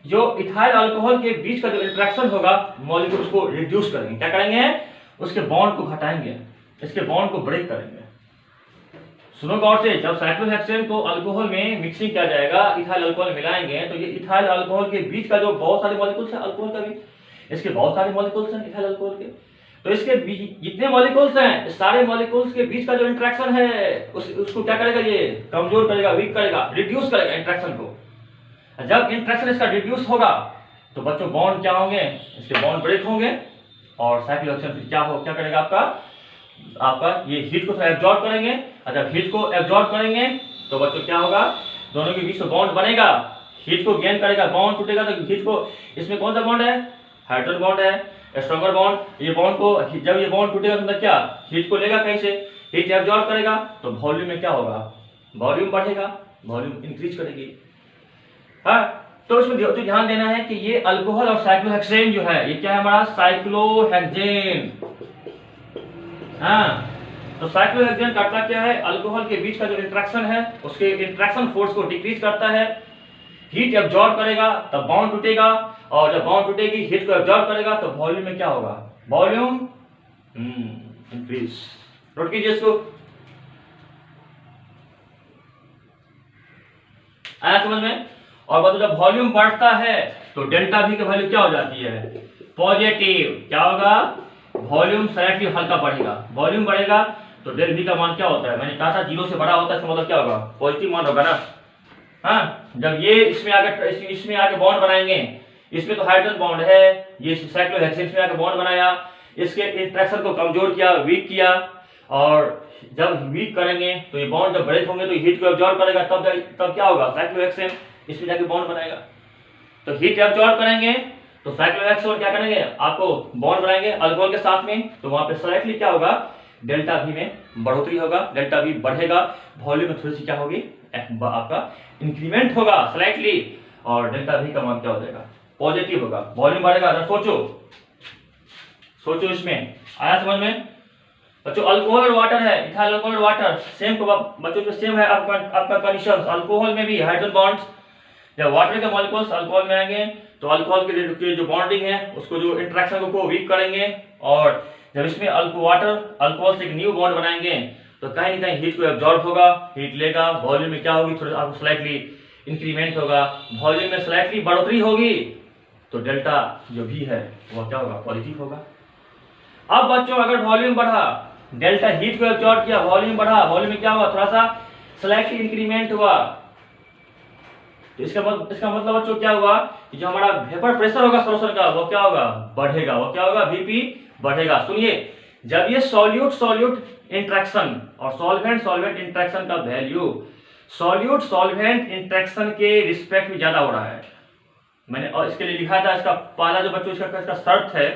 जो इथाइल अल्कोहल के बीच का जो इंटरेक्शन होगा मॉलिक्यूल्स को रिड्यूस करेंगे, क्या करेंगे, उसके बॉन्ड को घटाएंगे, इसके बॉन्ड को ब्रेक करेंगे। सुनो गौर से, जब साइक्लोहेक्सेन को अल्कोहल में मिक्सिंग किया जाएगा, इथाइल अल्कोहल मिलाएंगे, तो ये इथाइल अल्कोहल के बीच का जो बहुत सारे मॉलिक्यूल्स हैं, अल्कोहल का भी इसके बहुत सारे मॉलिक्यूल्स हैं इथाइल अल्कोहल के, तो इसके जितने मॉलिक्यूल्स हैं, सारे मॉलिक्यूल्स के बीच का जो इंटरेक्शन है उसको क्या करेगा, ये कमजोर करेगा, वीक करेगा, रिड्यूस करेगा इंटरेक्शन को। जब इंटरेक्शन इसका रिड्यूस होगा तो बच्चों बॉन्ड क्या होंगे, इसके बॉन्ड ब्रेक होंगे, और साइक्लोहेक्सेन फिर क्या करेगा, आपका ये हीट को एब्जॉर्ब करेंगे, और जब हीट को एब्जॉर्ब करेंगे तो बच्चों क्या होगा, दोनों के बीच में बॉन्ड बनेगा, हीट को गेन करेगा, बॉन्ड टूटेगा तो हीट को, इसमें कौन सा बॉन्ड है, हाइड्रोजन बॉन्ड है, स्ट्रॉन्गर बॉन्ड। ये बॉन्ड को जब ये बॉन्ड टूटेगा तो क्या, हीट को लेगा कहीं से, हीट एब्जॉर्ब करेगा, तो वॉल्यूम में क्या होगा, वॉल्यूम बढ़ेगा, वॉल्यूम इंक्रीज करेगी। हाँ, तो इसमें जो ध्यान देना है कि ये अल्कोहल और साइक्लोहेक्सेन जो है, ये क्या है हमारा, साइक्लोहेक्सेन। हाँ, तो साइक्लोहेक्सेन करता क्या है, अल्कोहल के बीच का जो इंटरेक्शन है उसके इंटरेक्शन फोर्स को डिक्रीज करता है, हीट एब्जॉर्ब करेगा तब बॉन्ड टूटेगा, और जब बॉन्ड टूटेगी हीट को एब्जॉर्ब करेगा तो वॉल्यूम में क्या होगा, वॉल्यूम इंक्रीज। नोट कीजिए इसको, आया समझ में। और बताओ जब वॉल्यूम बढ़ता है तो डेल्टा V की वैल्यू क्या हो जाती है, पॉजिटिव। क्या होगा, वॉल्यूम स्लाइटली हल्का बढ़ेगा, वॉल्यूम बढ़ेगा तो डेल V का मान क्या होता है, मैंने कहा था जीरो से बड़ा होता है, इसका मतलब क्या होगा, पॉजिटिव मान होगा ना। हाँ, जब ये इसमें आके बॉन्ड बनाएंगे, इसमें तो हाइड्रोजन बॉन्ड है, ये साइक्लोहेक्सेन में आके बॉन्ड बनाया, इसके इंटरेक्शन को कमजोर किया, वीक किया, और जब वीक करेंगे तो ये बॉन्ड जब ब्रेक होंगे तो हीट को एब्जॉर्ब करेगा, तब क्या होगा, साइक्लोहेक्सेन इसमें जाके बॉन्ड बनाएगा, तो हीट एब्जॉर्ब करेंगे तो साइक्लोहेक्सेन क्या करेंगे, आपको बॉन्ड बनाएंगे अल्कोहल के साथ में, तो वहां पे स्लाइटली क्या होगा, डेल्टा V में बढ़ोतरी होगा, डेल्टा V बढ़ेगा, वॉल्यूम में थोड़ी सी क्या होगी, आपका इंक्रीमेंट होगा स्लाइटली, और डेल्टा V का मान क्या हो जाएगा, पॉजिटिव होगा। वॉल्यूम बढ़ेगा। सोचो इसमें आया समझ में बच्चों। अल्कोहल और वाटर है, इथाइल अल्कोहल और वाटर सेम बच्चों जो सेम है आपका कंडीशन। अल्कोहल में भी हाइड्रोजन बॉन्ड्स, जब वाटर के मॉलिक्यूल्स अल्कोहल में आएंगे तो अल्कोहल के जो बॉन्डिंग है उसको जो इंटरेक्शन को वीक करेंगे, और जब इसमें अल्कोहल से एक न्यू बॉन्ड बनाएंगे तो कहीं ना कहीं हीट को एब्जॉर्ब होगा, हीट लेगा, वॉल्यूम में क्या होगी, थोड़ा आपको स्लाइटली इंक्रीमेंट होगा, वॉल्यूम में स्लाइटली बढ़ोतरी होगी, तो डेल्टा जो भी है वो क्या होगा, पॉजिटिव होगा। अब बच्चों अगर वॉल्यूम बढ़ा, डेल्टा हीट को एब्जॉर्ब किया, वॉल्यूम बढ़ा, वॉल्यूम में क्या हुआ, थोड़ा सा स्लाइटली इंक्रीमेंट हुआ, तो इसका मतलब बच्चों क्या हुआ कि जो हमारा वेपर प्रेशर होगा सॉल्यूशन का वो क्या होगा, बढ़ेगा। वो क्या होगा, Vp बढ़ेगा। सुनिए, जब ये सॉल्यूट इंटरेक्शन और सॉल्वेंट इंटरेक्शन का वैल्यू सॉल्वेंट इंटरेक्शन के रिस्पेक्ट में ज्यादा हो रहा है, मैंने और इसके लिए लिखा था, इसका पहला जो बच्चों इसका शर्त है,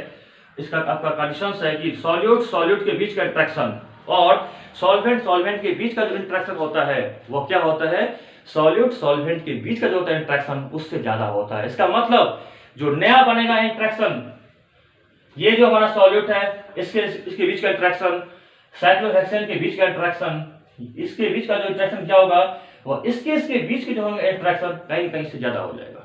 इसका आपका कंडीशन है कि सॉल्यूट के बीच का इंटरेक्शन और सॉल्वेंट के बीच का जो इंटरेक्शन होता है वो क्या होता है, सॉल्वेंट के बीच का जो होता है इंटरेक्शन उससे ज्यादा होता है। इसका मतलब जो नया बनेगा इंटरेक्शन, ये जो हमारा सॉल्यूट है इसके बीच का इंटरेक्शन, साइक्लोहेक्सेन के बीच का इंटरेक्शन, इसके बीच का जो इंटरेक्शन क्या होगा, वो इसके बीच के जो होंगे इंटरेक्शन कहीं से ज्यादा हो जाएगा।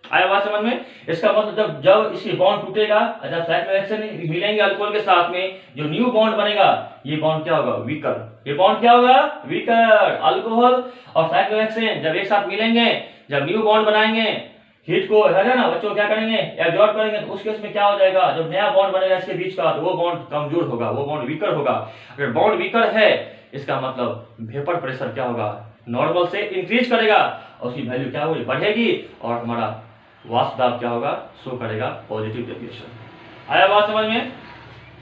आया बात समझ में। इसका मतलब जब इसकी बॉन्ड टूटेगा, जब साइक्लोहेक्सेन मिलेंगे अल्कोहल के साथ में, जो न्यू बॉन्ड बनेगा ये बॉन्ड क्या होगा, वीकर। ये बॉन्ड क्या होगा, वीकर। अल्कोहल और साइक्लोहेक्सेन जब एक साथ मिलेंगे, जब न्यू बॉन्ड बनाएंगे, हीट को है ना बच्चों क्या करेंगे, एब्जॉर्ब करेंगे, तो उस केस में क्या हो जाएगा, जब नया बॉन्ड बनेगा इसके बीच का, तो वो बॉन्ड कमजोर होगा, वो बॉन्ड वीकर होगा। अगर बॉन्ड वीकर है इसका मतलब वेपर प्रेशर क्या होगा, नॉर्मल से इंक्रीज करेगा और उसकी वैल्यू क्या होगी, बढ़ेगी, और हमारा वाष्प दाब क्या होगा, शो करेगा पॉजिटिव डेविएशन। आया बात समझ में।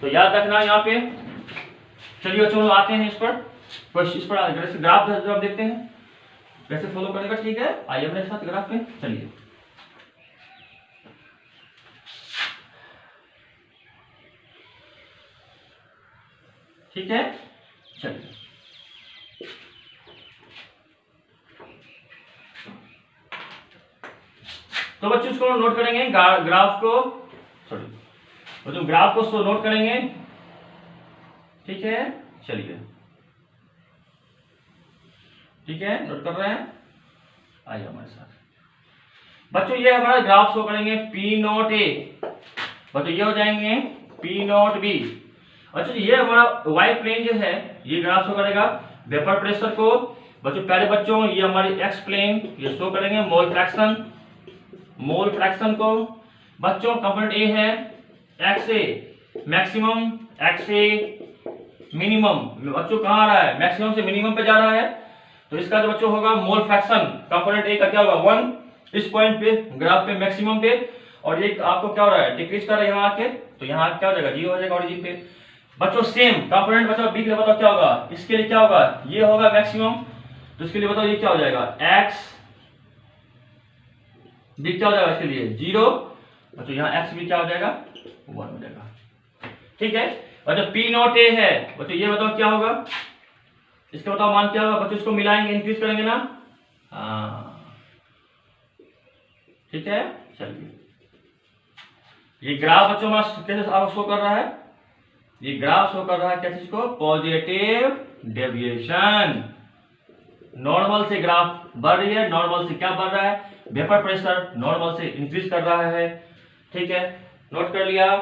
तो याद रखना यहाँ पे। चलिए बच्चों आते हैं इस पर ग्राफ देखते हैं कैसे फॉलो करेगा। ठीक है, आइए अपने साथ ग्राफ पे चलिए। ठीक है, चलिए तो बच्चों इसको नोट करेंगे, ग्राफ को नोट करेंगे। ठीक है, चलिए ठीक है, नोट कर रहे हैं, आइए हमारे साथ। बच्चों ये हमारा ग्राफ शो करेंगे P0A, बच्चों ये हो जाएंगे P0B। अच्छा ये हमारा वाई प्लेन जो है ये ग्राफ शो करेगा वेपर प्रेशर को। बच्चों पहले बच्चों ये हमारी एक्स प्लेन ये शो करेंगे मोल फ्रैक्शन को। बच्चों कंपोनेंट ए है XA मैक्सिमम, XA मिनिमम। बच्चों कहाँ आ रहा है, मैक्सिमम से मिनिमम पे जा रहा है, तो इसका जो बच्चों होगा मोल फ्रैक्शन कंपोनेंट ए का क्या होगा 1 इस पॉइंट पे ग्राफ पे मैक्सिमम पे, और ये आपको क्या हो रहा है डिक्रीज कर रहा है यहाँ आके, तो यहाँ क्या हो जाएगा 0 हो जाएगा ओरिजिन पे। बच्चों सेम कंपोनेंट बच्चों बी के लिए बताओ क्या होगा, इसके लिए क्या होगा, ये होगा मैक्सिमम, तो इसके लिए बताओ ये क्या हो जाएगा x बी क्या हो जाएगा इसके लिए 0, बच्चों यहाँ x भी क्या हो जाएगा 1 हो जाएगा। ठीक है बच्चों P0A है, बच्चों ये बताओ क्या होगा, इसका बताओ मान क्या होगा, बच्चों इसको मिलाएंगे इंक्रीज करेंगे ना, ठीक है। चलिए ये ग्राफ बच्चों कैसे शो कर रहा है, ये ग्राफ शो कर रहा है कैसे, इसको पॉजिटिव डेविएशन। नॉर्मल से ग्राफ बढ़ रही है, नॉर्मल से क्या बढ़ रहा है, वेपर प्रेशर नॉर्मल से इंक्रीज कर रहा है। ठीक है, नोट कर लिया।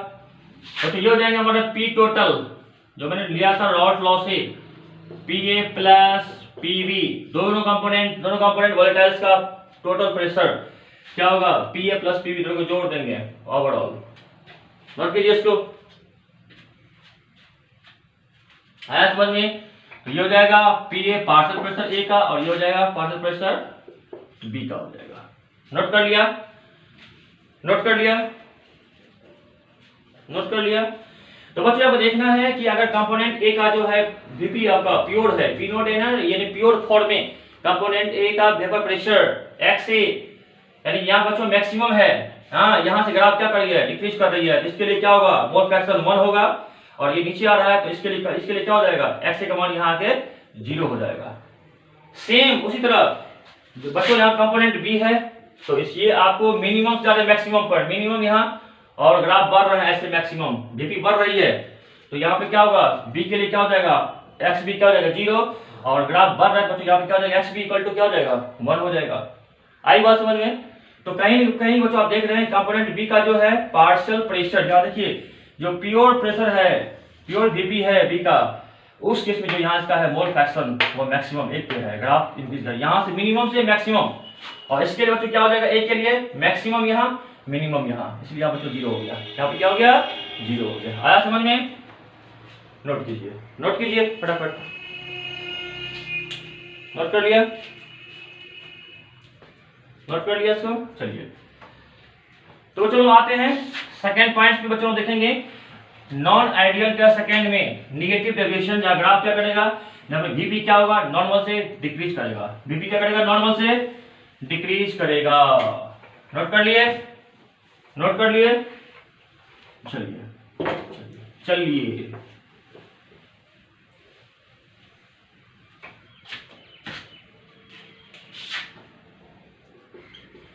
तो ये हो जाएंगे हमारा पी टोटल जो मैंने लिया था रॉट लॉ से, PA प्लस PB दोनों कंपोनेंट वोलेटाइल्स का टोटल प्रेशर क्या होगा, PA प्लस PB दोनों को जोड़ देंगे ओवरऑल। नोट कीजिए इसको, आया समझ में। तो ये हो जाएगा PA पार्शियल प्रेशर A का, और ये हो जाएगा पार्शियल प्रेशर B का हो जाएगा। नोट कर लिया, नोट कर लिया, नोट कर लिया। तो बच्चों आपको देखना है कि अगर कंपोनेंट A का जो है VP आपका प्योर है, P0A ना, यानी प्योर फॉर्म में कंपोनेंट A का वेपर प्रेशर XA यानी यहाँ बच्चों मैक्सिमम है, हाँ यहाँ से ग्राफ क्या कर रही है डिक्रीज कर रही है, इसके लिए क्या होगा मोल फ्रैक्शन 1 होगा, और ये नीचे आ रहा है तो इसके लिए क्या हो जाएगा XA का मान यहाँ आके 0 हो जाएगा। सेम उसी तरह जो बच्चों यहाँ कंपोनेंट बी है, तो ये आपको मिनिमम से ज्यादा मैक्सिमम पर मिनिमम यहाँ, और ग्राफ बढ़ रहा है ऐसे मैक्सिमम बीपी बढ़ रही है, तो यहाँ पे क्या होगा, बी के लिए क्या हो जाएगा, एक्स बी क्या हो जाएगा 0, और ग्राफ बढ़ रहा है बच्चों यहाँ पे क्या हो जाएगा, एक्स बी इक्वल टू क्या हो जाएगा 1 हो जाएगा। आई बात समझ में? तो कहीं कहीं बच्चों आप देख रहे हैं कंपोनेंट बी का जो है पार्शियल प्रेशर, यहाँ देखिए जो प्योर प्रेशर है, प्योर बीपी है बी का, उस केस में जो यहाँ इसका है मोल फ्रैक्शन वो मैक्सिमम 1 पे है, ग्राफ इंक्रीज कर यहाँ से मिनिमम से मैक्सिमम, और इसके लिए बच्चों क्या हो जाएगा, ए के लिए मैक्सिमम यहाँ मिनिमम यहाँ, इसलिए यहाँ बच्चों 0 हो गया, यहाँ पे क्या हो गया 0 हो गया। आया समझ में? नोट कीजिए फटाफट, नोट कर लिया इसको। चलिए तो चलो आते हैं सेकेंड पॉइंट पे बच्चों देखेंगे। नॉन आइडियल का सेकेंड में निगेटिव डेविएशन, या ग्राफ क्या करेगा, यहाँ पे बीपी क्या होगा, नॉर्मल से डिक्रीज करेगा, बीपी क्या करेगा, नॉर्मल से डिक्रीज करेगा। नोट कर लिए? चलिए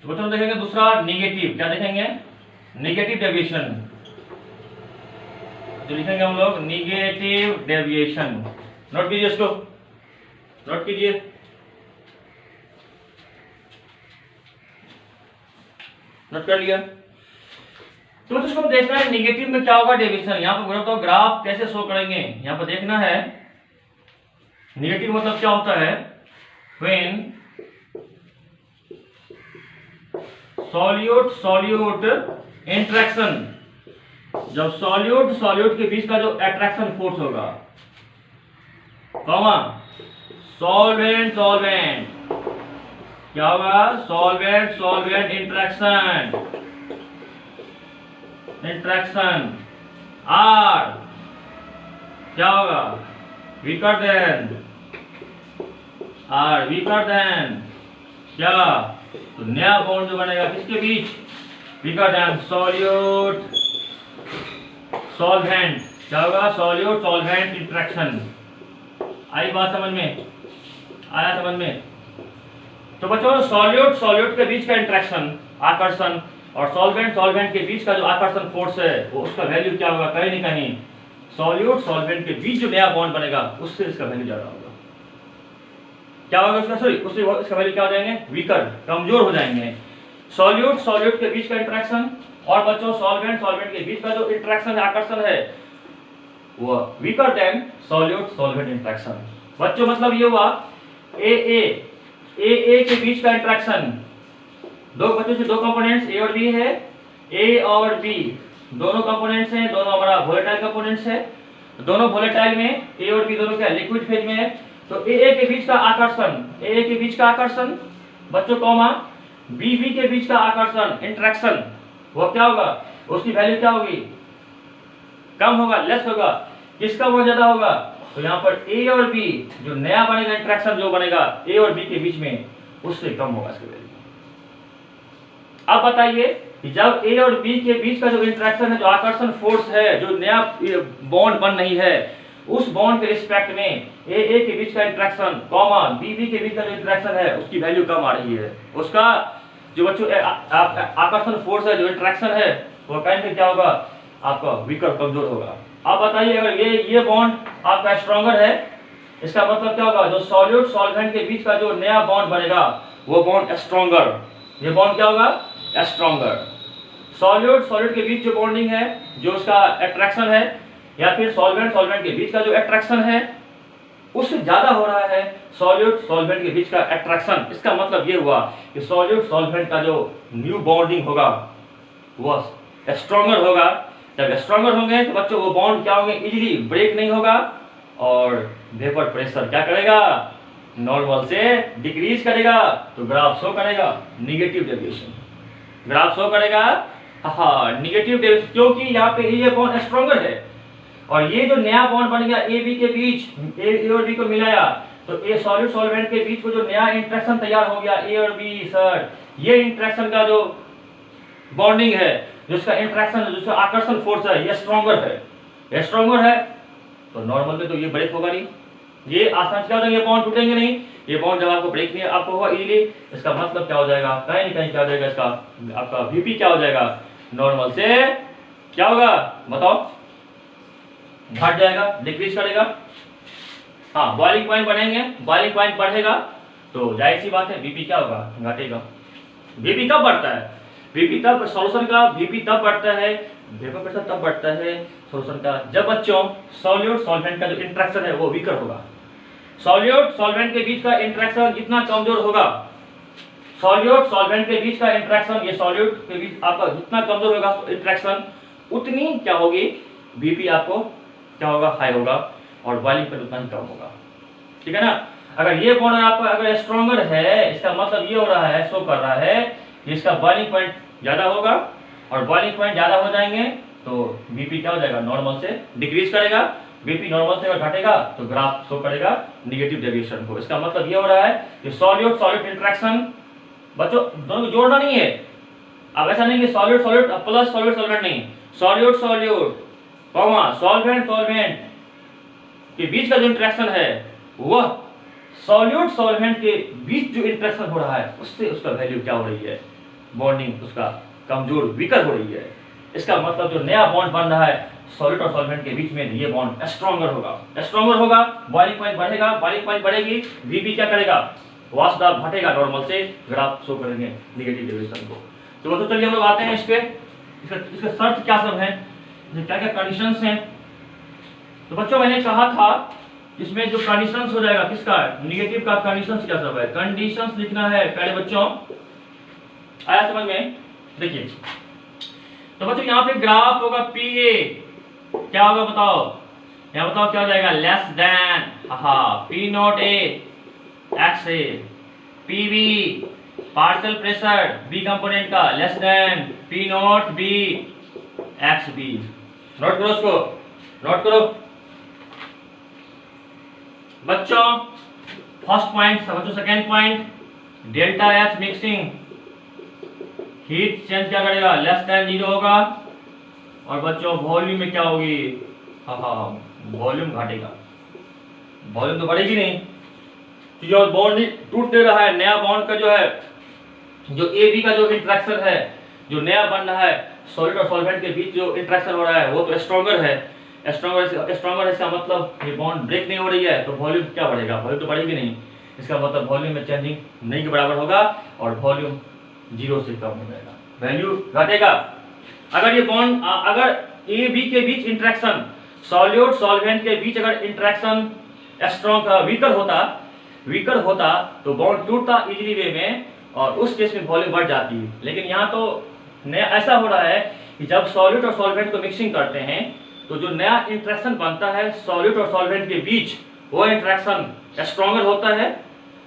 तो बच्चों देखेंगे दूसरा निगेटिव, क्या देखेंगे, निगेटिव डेविएशन, जो लिखेंगे हम लोग निगेटिव डेविएशन। नोट कीजिए इसको, नोट कीजिए। नोट कर लिया? तो इसको देखना है निगेटिव में क्या होगा डेविएशन। यहाँ पर तो ग्राफ कैसे शो करेंगे, यहाँ पर देखना है निगेटिव मतलब क्या होता है, व्हेन सॉल्यूट इंट्रैक्शन, जब सॉल्यूट के बीच का जो अट्रैक्शन फोर्स होगा, कॉमा सॉल्वेंट क्या होगा, सॉल्वेंट इंट्रैक्शन आर क्या होगा, वीकर देन क्या, तो नया बॉन्ड जो बनेगा किसके बीच, वीकर देन सॉल्वेंट क्या होगा, सॉल्वेंट इंट्रैक्शन। आई बात समझ में? आया समझ में? तो बच्चों सॉल्यूट के बीच का इंट्रैक्शन आकर्षण, और सॉल्वेंट के बीच का जो आकर्षण फोर्स है वो उसका वैल्यू क्या होगा, कहीं न कहीं सॉल्वेंट के बीच जो नया बॉन्ड बनेगा उससे इसका वैल्यू ज्यादा होगा। क्या होगा उसका, सॉरी उससे इसका वैल्यू क्या हो जाएंगे, वीकर, कमजोर हो जाएंगे। सॉल्यूट के बीच का इंट्रैक्शन और बच्चों सॉल्वेंट के बीच का जो इंट्रैक्शन है, आकर्षण है, वो वीकर देन सॉल्वेंट इंट्रैक्शन। बच्चों मतलब ये हुआ ए के बीच का इंट्रैक्शन, दो बच्चों से दो कंपोनेंट्स ए और बी है, ए और बी दोनों कंपोनेंट्स हैं, दोनों हमारा वोलेटाइल कंपोनेंट्स है, दोनों वोलेटाइल में ए और बी दोनों क्या लिक्विड फेज में है। तो ए के बीच का आकर्षण बच्चों कॉमा बी के बीच का आकर्षण इंट्रैक्शन, वो क्या होगा, उसकी वैल्यू क्या होगी, कम होगा, लेस होगा, किसका वो ज्यादा होगा, तो यहाँ पर ए और बी जो नया बनेगा इंट्रैक्शन जो बनेगा ए और बी के बीच में उससे कम होगा इसकी वैल्यू। अब बताइए कि जब ए और बी के बीच का जो इंट्रैक्शन है, जो आकर्षण फोर्स है, जो नया बॉन्ड बन रही है, उस बॉन्ड के रिस्पेक्ट में ए के बीच का इंट्रैक्शन कॉमा बी के बीच का जो इंट्रैक्शन है उसकी वैल्यू कम आ रही है, उसका जो बच्चों आकर्षण फोर्स है, जो इंट्रैक्शन है, वो कहीं क्या होगा, आपका वीकर, कमजोर होगा। अब बताइए अगर ये बॉन्ड आपका स्ट्रॉन्गर है, इसका मतलब क्या होगा, जो सॉल्वेंट के बीच का जो नया बॉन्ड बनेगा वो बॉन्ड स्ट्रॉन्गर, ये बॉन्ड क्या होगा, स्ट्रॉन्गर। सॉल्यूट के बीच जो बॉन्डिंग है, जो उसका अट्रैक्शन है, या फिर सॉल्वेंट के बीच का जो अट्रैक्शन है उससे ज्यादा हो रहा है सॉल्वेंट के बीच का अट्रैक्शन। इसका मतलब ये हुआ कि सॉल्वेंट का जो न्यू बॉन्डिंग होगा वो स्ट्रॉन्गर होगा। जब स्ट्रॉन्गर होंगे तो बच्चों वो बॉन्ड क्या होंगे, इजीली ब्रेक नहीं होगा, और वेपर प्रेशर क्या करेगा, नॉर्मल से डिक्रीज करेगा, तो ग्राफ शो करेगा निगेटिव डेविएशन, ग्राफ शो करेगा हाँ निगेटिव डेविएशन, क्योंकि यहाँ पे ये बॉन्ड स्ट्रॉन्गर है, और ये जो नया बॉन्ड बन गया ए बी के बीच, ए और बी को मिलाया, तो ए सॉल्वेंट के बीच को जो नया इंट्रैक्शन तैयार हो गया ए और बी, सर ये इंट्रैक्शन का जो बॉन्डिंग है, जिसका इंट्रैक्शन, जिसका आकर्षण फोर्स है, ये स्ट्रॉन्गर है, तो नॉर्मल में तो ये ब्रेक होगा नहीं, ये आसान से क्या हो जाएंगे, बॉन्ड टूटेंगे नहीं। ये बॉन्ड जब आपको ब्रेक नहीं आपको होगा इजीली, इसका मतलब क्या हो जाएगा, कहीं ना कहीं क्या हो जाएगा, इसका आपका वीपी क्या हो जाएगा, नॉर्मल से क्या होगा बताओ, घट जाएगा, डिक्रीज करेगा। हाँ, बॉइलिंग पॉइंट बढ़ेंगे, बॉइलिंग पॉइंट बढ़ेगा तो जाहिर सी बात है बीपी क्या होगा, घटेगा। बीपी कब बढ़ता है, बीपी तब सॉल्यूशन का बीपी तब बढ़ता है, वेपर प्रेशर तब बढ़ता है सॉल्यूशन का, जब बच्चों सॉल्यूट सॉल्वेंट का जो इंटरेक्शन है वो वीकर होगा। सॉल्यूट सॉल्वेंट के बीच का इंटरेक्शन जितना कमजोर होगा, सॉल्यूट सॉल्वेंट के बीच का इंटरेक्शन, ये सॉल्यूट के बीच आपका जितना कमजोर होगा इंटरेक्शन, उतनी क्या होगी बीपी आपको क्या होगा, हाई होगा, और बॉइलिंग पॉइंट उतना ही कम होगा। ठीक है ना। अगर ये बॉन्ड आपका अगर स्ट्रॉन्गर है, इसका मतलब ये हो रहा है, शो कर रहा है कि इसका बॉइलिंग पॉइंट ज्यादा होगा, और बॉइलिंग पॉइंट ज्यादा हो जाएंगे तो बीपी क्या हो जाएगा, नॉर्मल से डिक्रीज करेगा। बीपी नॉर्मल से अगर घटेगा तो ग्राफ शो करेगा नेगेटिव डेविएशन को। इसका मतलब ये हो रहा है कि सॉल्यूट सॉल्यूट इंटरेक्शन, बच्चों दोनों को जोड़ना नहीं है। अब ऐसा नहीं कि solute solute plus solute solvent, नहीं, solute solute comma solvent solvent के बीच का जो इंटरेक्शन है वह सॉल्यूट सॉल्वेंट के बीच जो इंटरेक्शन हो रहा है उससे उसका वैल्यू क्या हो रही है, बॉन्डिंग उसका कमजोर वीकर हो रही है। इसका मतलब जो नया बॉन्ड बन रहा है सॉल्यूट और सॉल्वेंट के बीच में, ये बॉन्ड स्ट्रॉन्गर होगा, स्ट्रॉन्गर होगा, बॉइलिंग पॉइंट बढ़ेगा, बॉइलिंग पॉइंट बढ़ेगी, वीपी क्या करेगा, वाष्प दाब घटेगा, नॉर्मल से ग्राफ शो करेंगे नेगेटिव डेविएशन को। तो मतलब चलिए हम लोग आते हैं इस पे, इसके शर्त क्या सब है, क्या क्या कंडीशंस हैं। तो बच्चों मैंने कहा था इसमें जो कंडीशंस हो जाएगा किसका, नेगेटिव का कंडीशंस क्या सब है, कंडीशंस लिखना है पहले बच्चों, आया समझ में। देखिए तो बच्चों यहाँ पे ग्राफ होगा पीए, क्या होगा बताओ, यहाँ बताओ क्या हो जाएगा, less than P naught A X A, PB partial pressure B component का less than P naught B X B. Note करो उसको, नोट करो बच्चों। फर्स्ट पॉइंट समझो, second point delta H mixing, heat change क्या करेगा, लेस देन 0 होगा, और बच्चों वॉल्यूम में क्या होगी, वॉल्यूम घटेगा, वॉल्यूम तो बढ़ेगी नहीं, तो जो बॉन्ड टूट दे रहा है, नया बॉन्ड का जो है, जो ए बी का जो इंटरेक्शन है, जो नया बन रहा है सॉलिड और सॉल्वेंट के बीच जो इंटरेक्शन हो रहा है वो तो स्ट्रॉन्गर है, स्ट्रॉन्गर इसका मतलब ये बॉन्ड ब्रेक नहीं हो रही है, तो वॉल्यूम क्या बढ़ेगा, वॉल्यूम तो बढ़ेगी नहीं, इसका मतलब वॉल्यूम में चेंजिंग नहीं के बराबर होगा, और वॉल्यूम 0 से कम हो जाएगा, वैल्यू घटेगा। अगर ये बॉन्ड अगर ए बी के बीच इंटरेक्शन, सॉल्यूट सॉल्वेंट के बीच अगर इंटरेक्शन स्ट्रॉन्ग वीकर होता तो बॉन्ड टूटता इजीली वे में, और उस केस में वॉल्यूम बढ़ जाती है। लेकिन यहाँ तो नया ऐसा हो रहा है कि जब सॉल्यूट और सॉल्वेंट को मिक्सिंग करते हैं तो जो नया इंटरेक्शन बनता है सॉल्यूट और सॉल्वेंट के बीच, वो इंटरेक्शन स्ट्रॉन्गर होता है,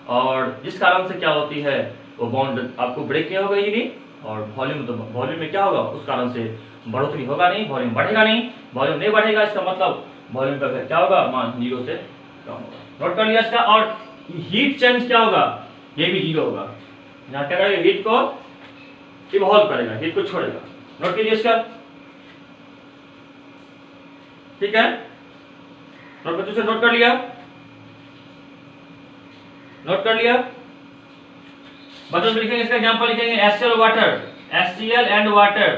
और जिस कारण से क्या होती है वो बॉन्ड आपको ब्रेक नहीं होगा इजीली, और वॉल्यूम में क्या होगा, उस कारण से बढ़ोतरी होगा नहीं, वॉल्यूम बढ़ेगा नहीं, वॉल्यूम नहीं बढ़ेगा, इसका मतलब वॉल्यूम का क्या होगा, मान 0 से कम होगा। नोट कर लिया इसका। और हीट चेंज क्या होगा, ये भी 0 होगा, यहाँ क्या करेगा, हीट को इवॉल्व करेगा, हीट को छोड़ेगा। नोट कीजिए इसका, ठीक है, नोट बच्चों से नोट कर लिया, नोट कर लिया बच्चों। लिखेंगे इसका एग्जांपल, लिखेंगे HCl water, HCl and water,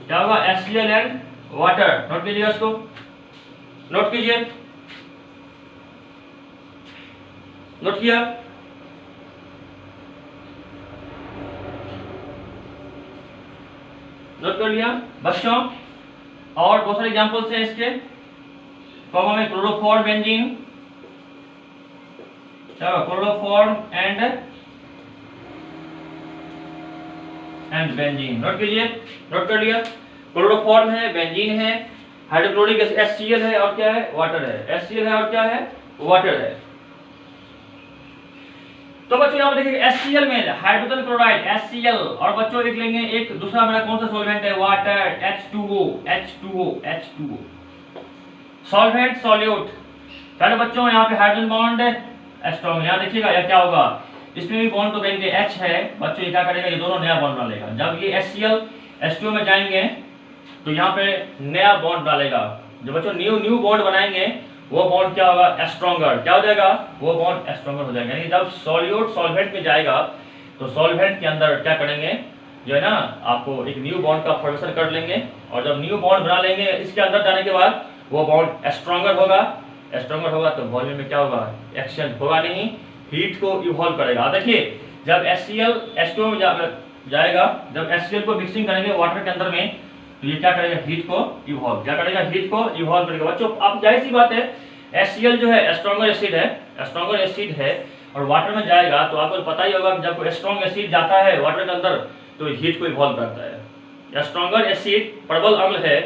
क्या होगा, HCl एंड वाटर। नोट कीजिए इसको, नोट कीजिए, नोट किया, नोट कर लिया बच्चों। और बहुत सारे एग्जांपल्स हैं इसके, कॉमा में chloroform benzene, chloroform and benzene. Note कीजिए, नोट कर लिया, क्लोरोफॉर्म है, बेंजीन है, हाइड्रोक्लोरिक एसिड HCl है, और क्या है, वाटर है, HCl है और क्या है, वाटर है। तो बच्चों यहाँ पर देखिए HCl में हाइड्रोजन क्लोराइड HCl, और बच्चों एक लेंगे, एक दूसरा मेरा कौन सा सॉल्वेंट है, वाटर H2O। सॉल्वेंट सॉल्यूट, पहले बच्चों यहाँ पे हाइड्रोजन बॉन्ड स्ट्रॉन्ग, यहाँ देखिएगा यह क्या होगा, इसमें भी बॉन्ड तो कहेंगे H है बच्चों, ये क्या करेगा, ये दोनों नया बॉन्ड डालेगा। जब ये HCl H2O में जाएंगे तो यहाँ पे नया बॉन्ड डालेगा, जो बच्चों न्यू बॉन्ड बनाएंगे वो बॉन्ड क्या होगा, स्ट्रॉन्गर। क्या हो जाएगा, वो बॉन्ड स्ट्रॉन्गर हो जाएगा। यानी जब सॉल्यूट सॉल्वेंट में जाएगा तो सॉल्वेंट के अंदर क्या करेंगे, जो है ना, आपको एक न्यू बॉन्ड का फॉर्मेशन कर लेंगे, और जब न्यू बॉन्ड बना लेंगे इसके अंदर जाने के बाद वो बॉन्ड स्ट्रॉन्गर होगा। स्ट्रॉन्गर होगा तो वॉल्यूम में क्या होगा, एक्सचेंज होगा नहीं, हीट को इवॉल्व करेगा। देखिए जब HCl H2 में जाएगा, जब HCl को मिक्सिंग करेंगे वाटर के अंदर में, तो ये क्या करेगा, हीट को इवॉल्व, क्या करेगा, हीट को इवॉल्व करेगा। बच्चों अब जाहिर सी बात है, HCl जो है स्ट्रॉन्गर एसिड है, स्ट्रॉन्गर एसिड है, और वाटर में जाएगा तो आपको पता ही होगा कि जब स्ट्रॉन्ग एसिड जाता है वाटर के अंदर तो हीट को इवॉल्व करता है। स्ट्रॉन्गर एसिड प्रबल अम्ल है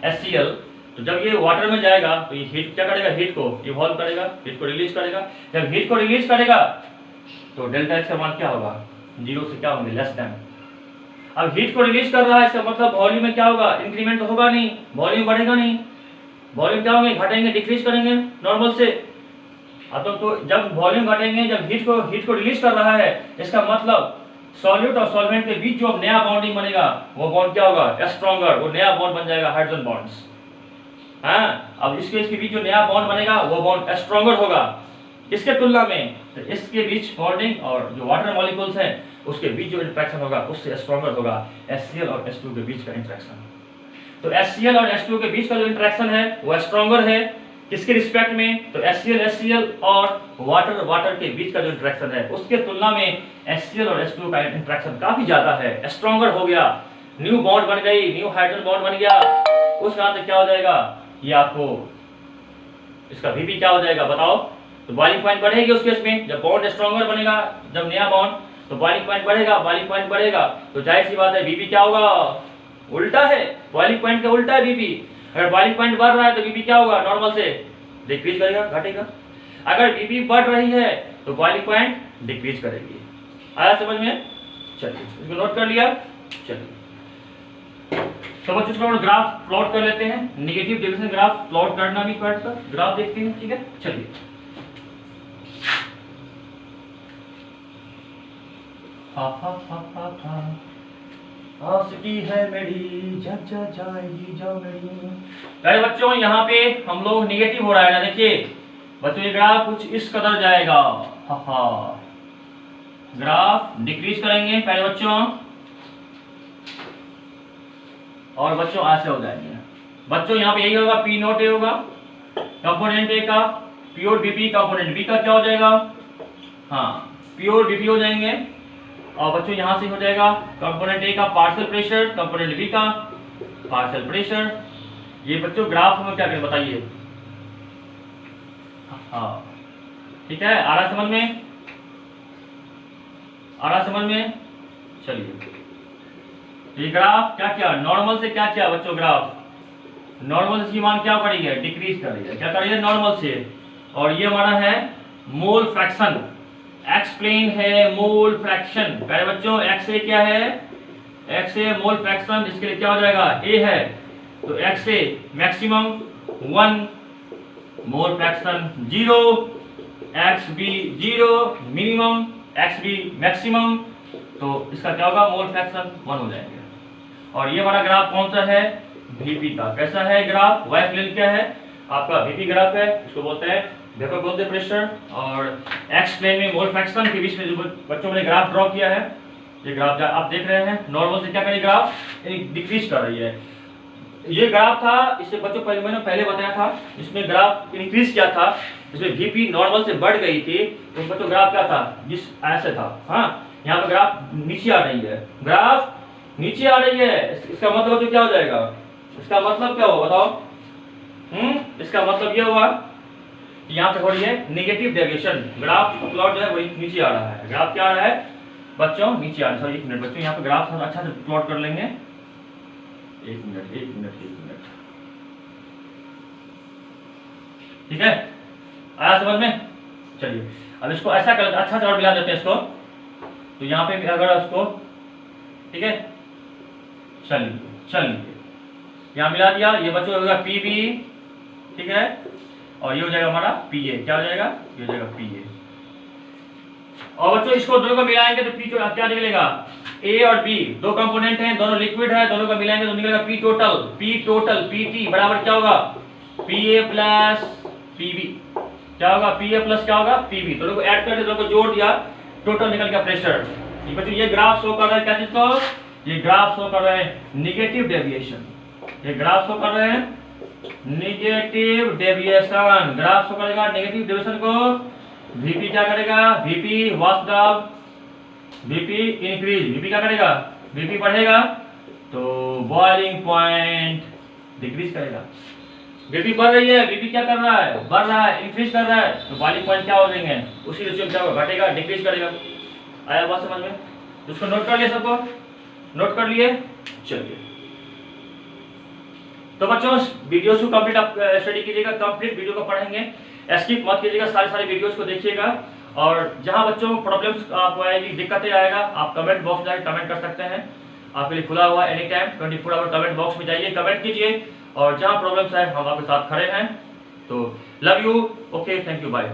HCl, तो जब ये वाटर में जाएगा तो ये हीट क्या करेगा, हीट को इवॉल्व करेगा, हीट को रिलीज करेगा। जब हीट को रिलीज करेगा तो डेल्टा H का मान क्या होगा, 0 से क्या होंगे, लेस देन। अब हीट को रिलीज कर रहा है, इसका मतलब वॉल्यूम में क्या होगा, इंक्रीमेंट होगा नहीं, वॉल्यूम बढ़ेगा नहीं, वॉल्यूम क्या होंगे, घटेंगे, डिक्रीज करेंगे नॉर्मल से। अब तो जब वॉल्यूम घटेंगे, जब हीट को रिलीज कर रहा है, इसका मतलब सॉल्यूट और सॉल्वेंट के बीच जो नया बॉन्डिंग बनेगा वो बॉन्ड क्या होगा, स्ट्रॉन्गर, वो नया बॉन्ड बन जाएगा हाइड्रोजन बॉन्ड्स। हाँ, अब इसके बीच जो नया बॉन्ड बनेगा वो बॉन्ड स्ट्रॉन्गर होगा। इसके तुलना में तो इसके बीच बॉन्डिंग और जो वाटर मॉलिक्यूल्स हैं उसके बीच जो इंटरेक्शन होगा उससे स्ट्रॉन्गर होगा HCl और H2 के बीच का इंटरेक्शन। तो HCl और H2 के बीच का जो इंटरेक्शन है वो स्ट्रॉन्गर है। किसके रिस्पेक्ट में, तो HCl और वाटर के बीच का जो इंटरेक्शन है उसके तुलना में HCl और H2 का इंटरेक्शन काफी ज्यादा है, स्ट्रॉन्गर हो गया, न्यू बॉन्ड बन गई, न्यू हाइड्रोजन बॉन्ड बन गया। उस कारण से क्या हो जाएगा, ये आपको इसका Vp क्या हो जाएगा बताओ, तो बॉइलिंग पॉइंट बढ़ेगी उस केस में, जब बॉन्ड स्ट्रॉन्गर बनेगा, जब नया बॉन्ड, तो बॉइलिंग पॉइंट बढ़ेगा, बॉइलिंग पॉइंट बढ़ेगा तो जाहिर सी बात है Vp क्या होगा, उल्टा है, बॉइलिंग पॉइंट का उल्टा है Vp। अगर बॉइलिंग पॉइंट बढ़ रहा है तो Vp क्या होगा, नॉर्मल से डिक्रीज करेगा, घटेगा। अगर Vp बढ़ रही है तो बॉइलिंग पॉइंट डिक्रीज करेगी। आया समझ में, चलिए इसको नोट कर लिया। चलिए तो बच्चों इसको ग्राफ प्लॉट कर लेते हैं, नेगेटिव डिविजन ग्राफ प्लॉट करना भी पड़ता, ग्राफ देखते हैं, ठीक है। चलिए आशिकी है मेरी जा जा जाएगी जा मेरी। अरे बच्चों यहाँ पे हम लोग नेगेटिव हो रहा है ना, देखिए बच्चों ये ग्राफ कुछ इस कदर जाएगा, ग्राफ डिक्रीज करेंगे पहले बच्चों, और बच्चों ऐसे हो जाएंगे। बच्चों यहाँ पे यही होगा, P नोट ए होगा, कंपोनेंट ए का, प्योर Vp, कंपोनेंट B का क्या हो जाएगा, हाँ प्योर Vp हो जाएंगे। और बच्चों यहाँ से हो जाएगा कंपोनेंट ए का पार्शियल प्रेशर, कंपोनेंट बी का पार्शियल प्रेशर। ये बच्चों ग्राफ में क्या करें बताइए, हाँ ठीक है, आ रहा समझ में, आ रहा समझ में। चलिए ये ग्राफ क्या किया, नॉर्मल से क्या किया बच्चों, ग्राफ नॉर्मल से मान क्या करेंगे, डिक्रीज करेंगे, क्या करेंगे नॉर्मल से। और ये हमारा है मोल फ्रैक्शन, एक्सप्लेन है मोल फ्रैक्शन। पहले बच्चों एक्स ए क्या है, एक्स ए मोल फ्रैक्शन, इसके लिए क्या हो जाएगा, ए है तो X A maximum 1, mole fraction 0, X B 0 minimum, X B maximum, तो इसका क्या होगा, मोल फ्रैक्शन 1 हो जाएंगे। और ये हमारा ग्राफ कौन सा है, Vp का। कैसा है ग्राफ, वाई प्लेन क्या है आपका, Vp ग्राफ है, इसको बोलते हैं वेपर बोलते प्रेशर। और एक्स प्लेन में मोल फ्रैक्शन के बीच में जो बच्चों ने ग्राफ ड्रॉ किया है, ये ग्राफ आप देख रहे हैं, नॉर्मल से क्या करें ग्राफ डिक्रीज कर रही है। ये ग्राफ था, इससे बच्चों मैंने पहले बताया था, इसमें ग्राफ इंक्रीज किया था, इसमें Vp नॉर्मल से बढ़ गई थी, तो बच्चों ग्राफ क्या था, जिस ऐसे था, हाँ यहाँ पे ग्राफ नीचे आ रही है, ग्राफ नीचे आ रही है, इसका मतलब तो क्या हो जाएगा, इसका मतलब क्या होगा बताओ, इसका मतलब ये हुआ यहाँ पे हो रही है नेगेटिव डेविएशन, ग्राफ प्लॉट जो है वही नीचे आ रहा है, ग्राफ क्या आ रहा है बच्चों, नीचे आ रहा है। सॉरी एक मिनट बच्चों, यहाँ पे ग्राफ थोड़ा अच्छा से प्लॉट कर लेंगे, एक मिनट, ठीक है, आया समझ में। चलिए अब इसको ऐसा कर, अच्छा से और मिला देते हैं इसको, तो यहाँ पे भी अगर उसको, ठीक है, चलिए यहाँ मिला दिया, ये बच्चों होगा PB, ठीक है, और ये हो जाएगा हमारा PA, क्या हो जाएगा, ये हो जाएगा PA। और बच्चों इसको दोनों को मिलाएंगे तो P क्या निकलेगा, A और B दो कंपोनेंट हैं, दोनों लिक्विड है, दोनों को मिलाएंगे तो निकलेगा P टोटल, PT बराबर क्या होगा, PA प्लस पीवी। क्या होगा, पी ए प्लस क्या होगा, पीवी। दोनों को ऐड करके दोनों को जोड़ दिया, टोटल निकल गया प्रेशर। बच्चों ये ग्राफ शो कर रहा है क्या चीज को, ये ग्राफ शो कर रहे हैं निगेटिव डेविएशन। ये ग्राफ शो कर रहे हैं निगेटिव डेविएशन। ग्राफ शो करेगा नेगेटिव डेविएशन को। वीपी क्या करेगा, VP what the VP increase. VP क्या करेगा, वीपी बढ़ेगा तो बॉइलिंग पॉइंट डिक्रीज करेगा। वीपी बढ़ रही है, वीपी क्या कर रहा है, बढ़ रहा है, इंक्रीज कर रहा है, तो बॉइलिंग पॉइंट क्या हो जाएंगे, उसी रेशियो में क्या होगा, घटेगा, डिक्रीज करेगा। आया बात समझ में? उसको नोट कर लिया, सबको नोट कर लिए। चलिए तो बच्चों वीडियोस को कंप्लीट आप स्टडी कीजिएगा, कंप्लीट वीडियो को पढ़ेंगे, स्किप मत कीजिएगा, सारे वीडियोस को देखिएगा। और जहां बच्चों को प्रॉब्लम्स आपको आएगी, दिक्कतें आएगा, आप कमेंट बॉक्स में जाकर कमेंट कर सकते हैं। आपके लिए खुला हुआ any time 24 hour comment box में जाइए, कमेंट कीजिए, और जहां प्रॉब्लम्स है हम आपके साथ खड़े हैं। तो love you, okay, thank you, bye.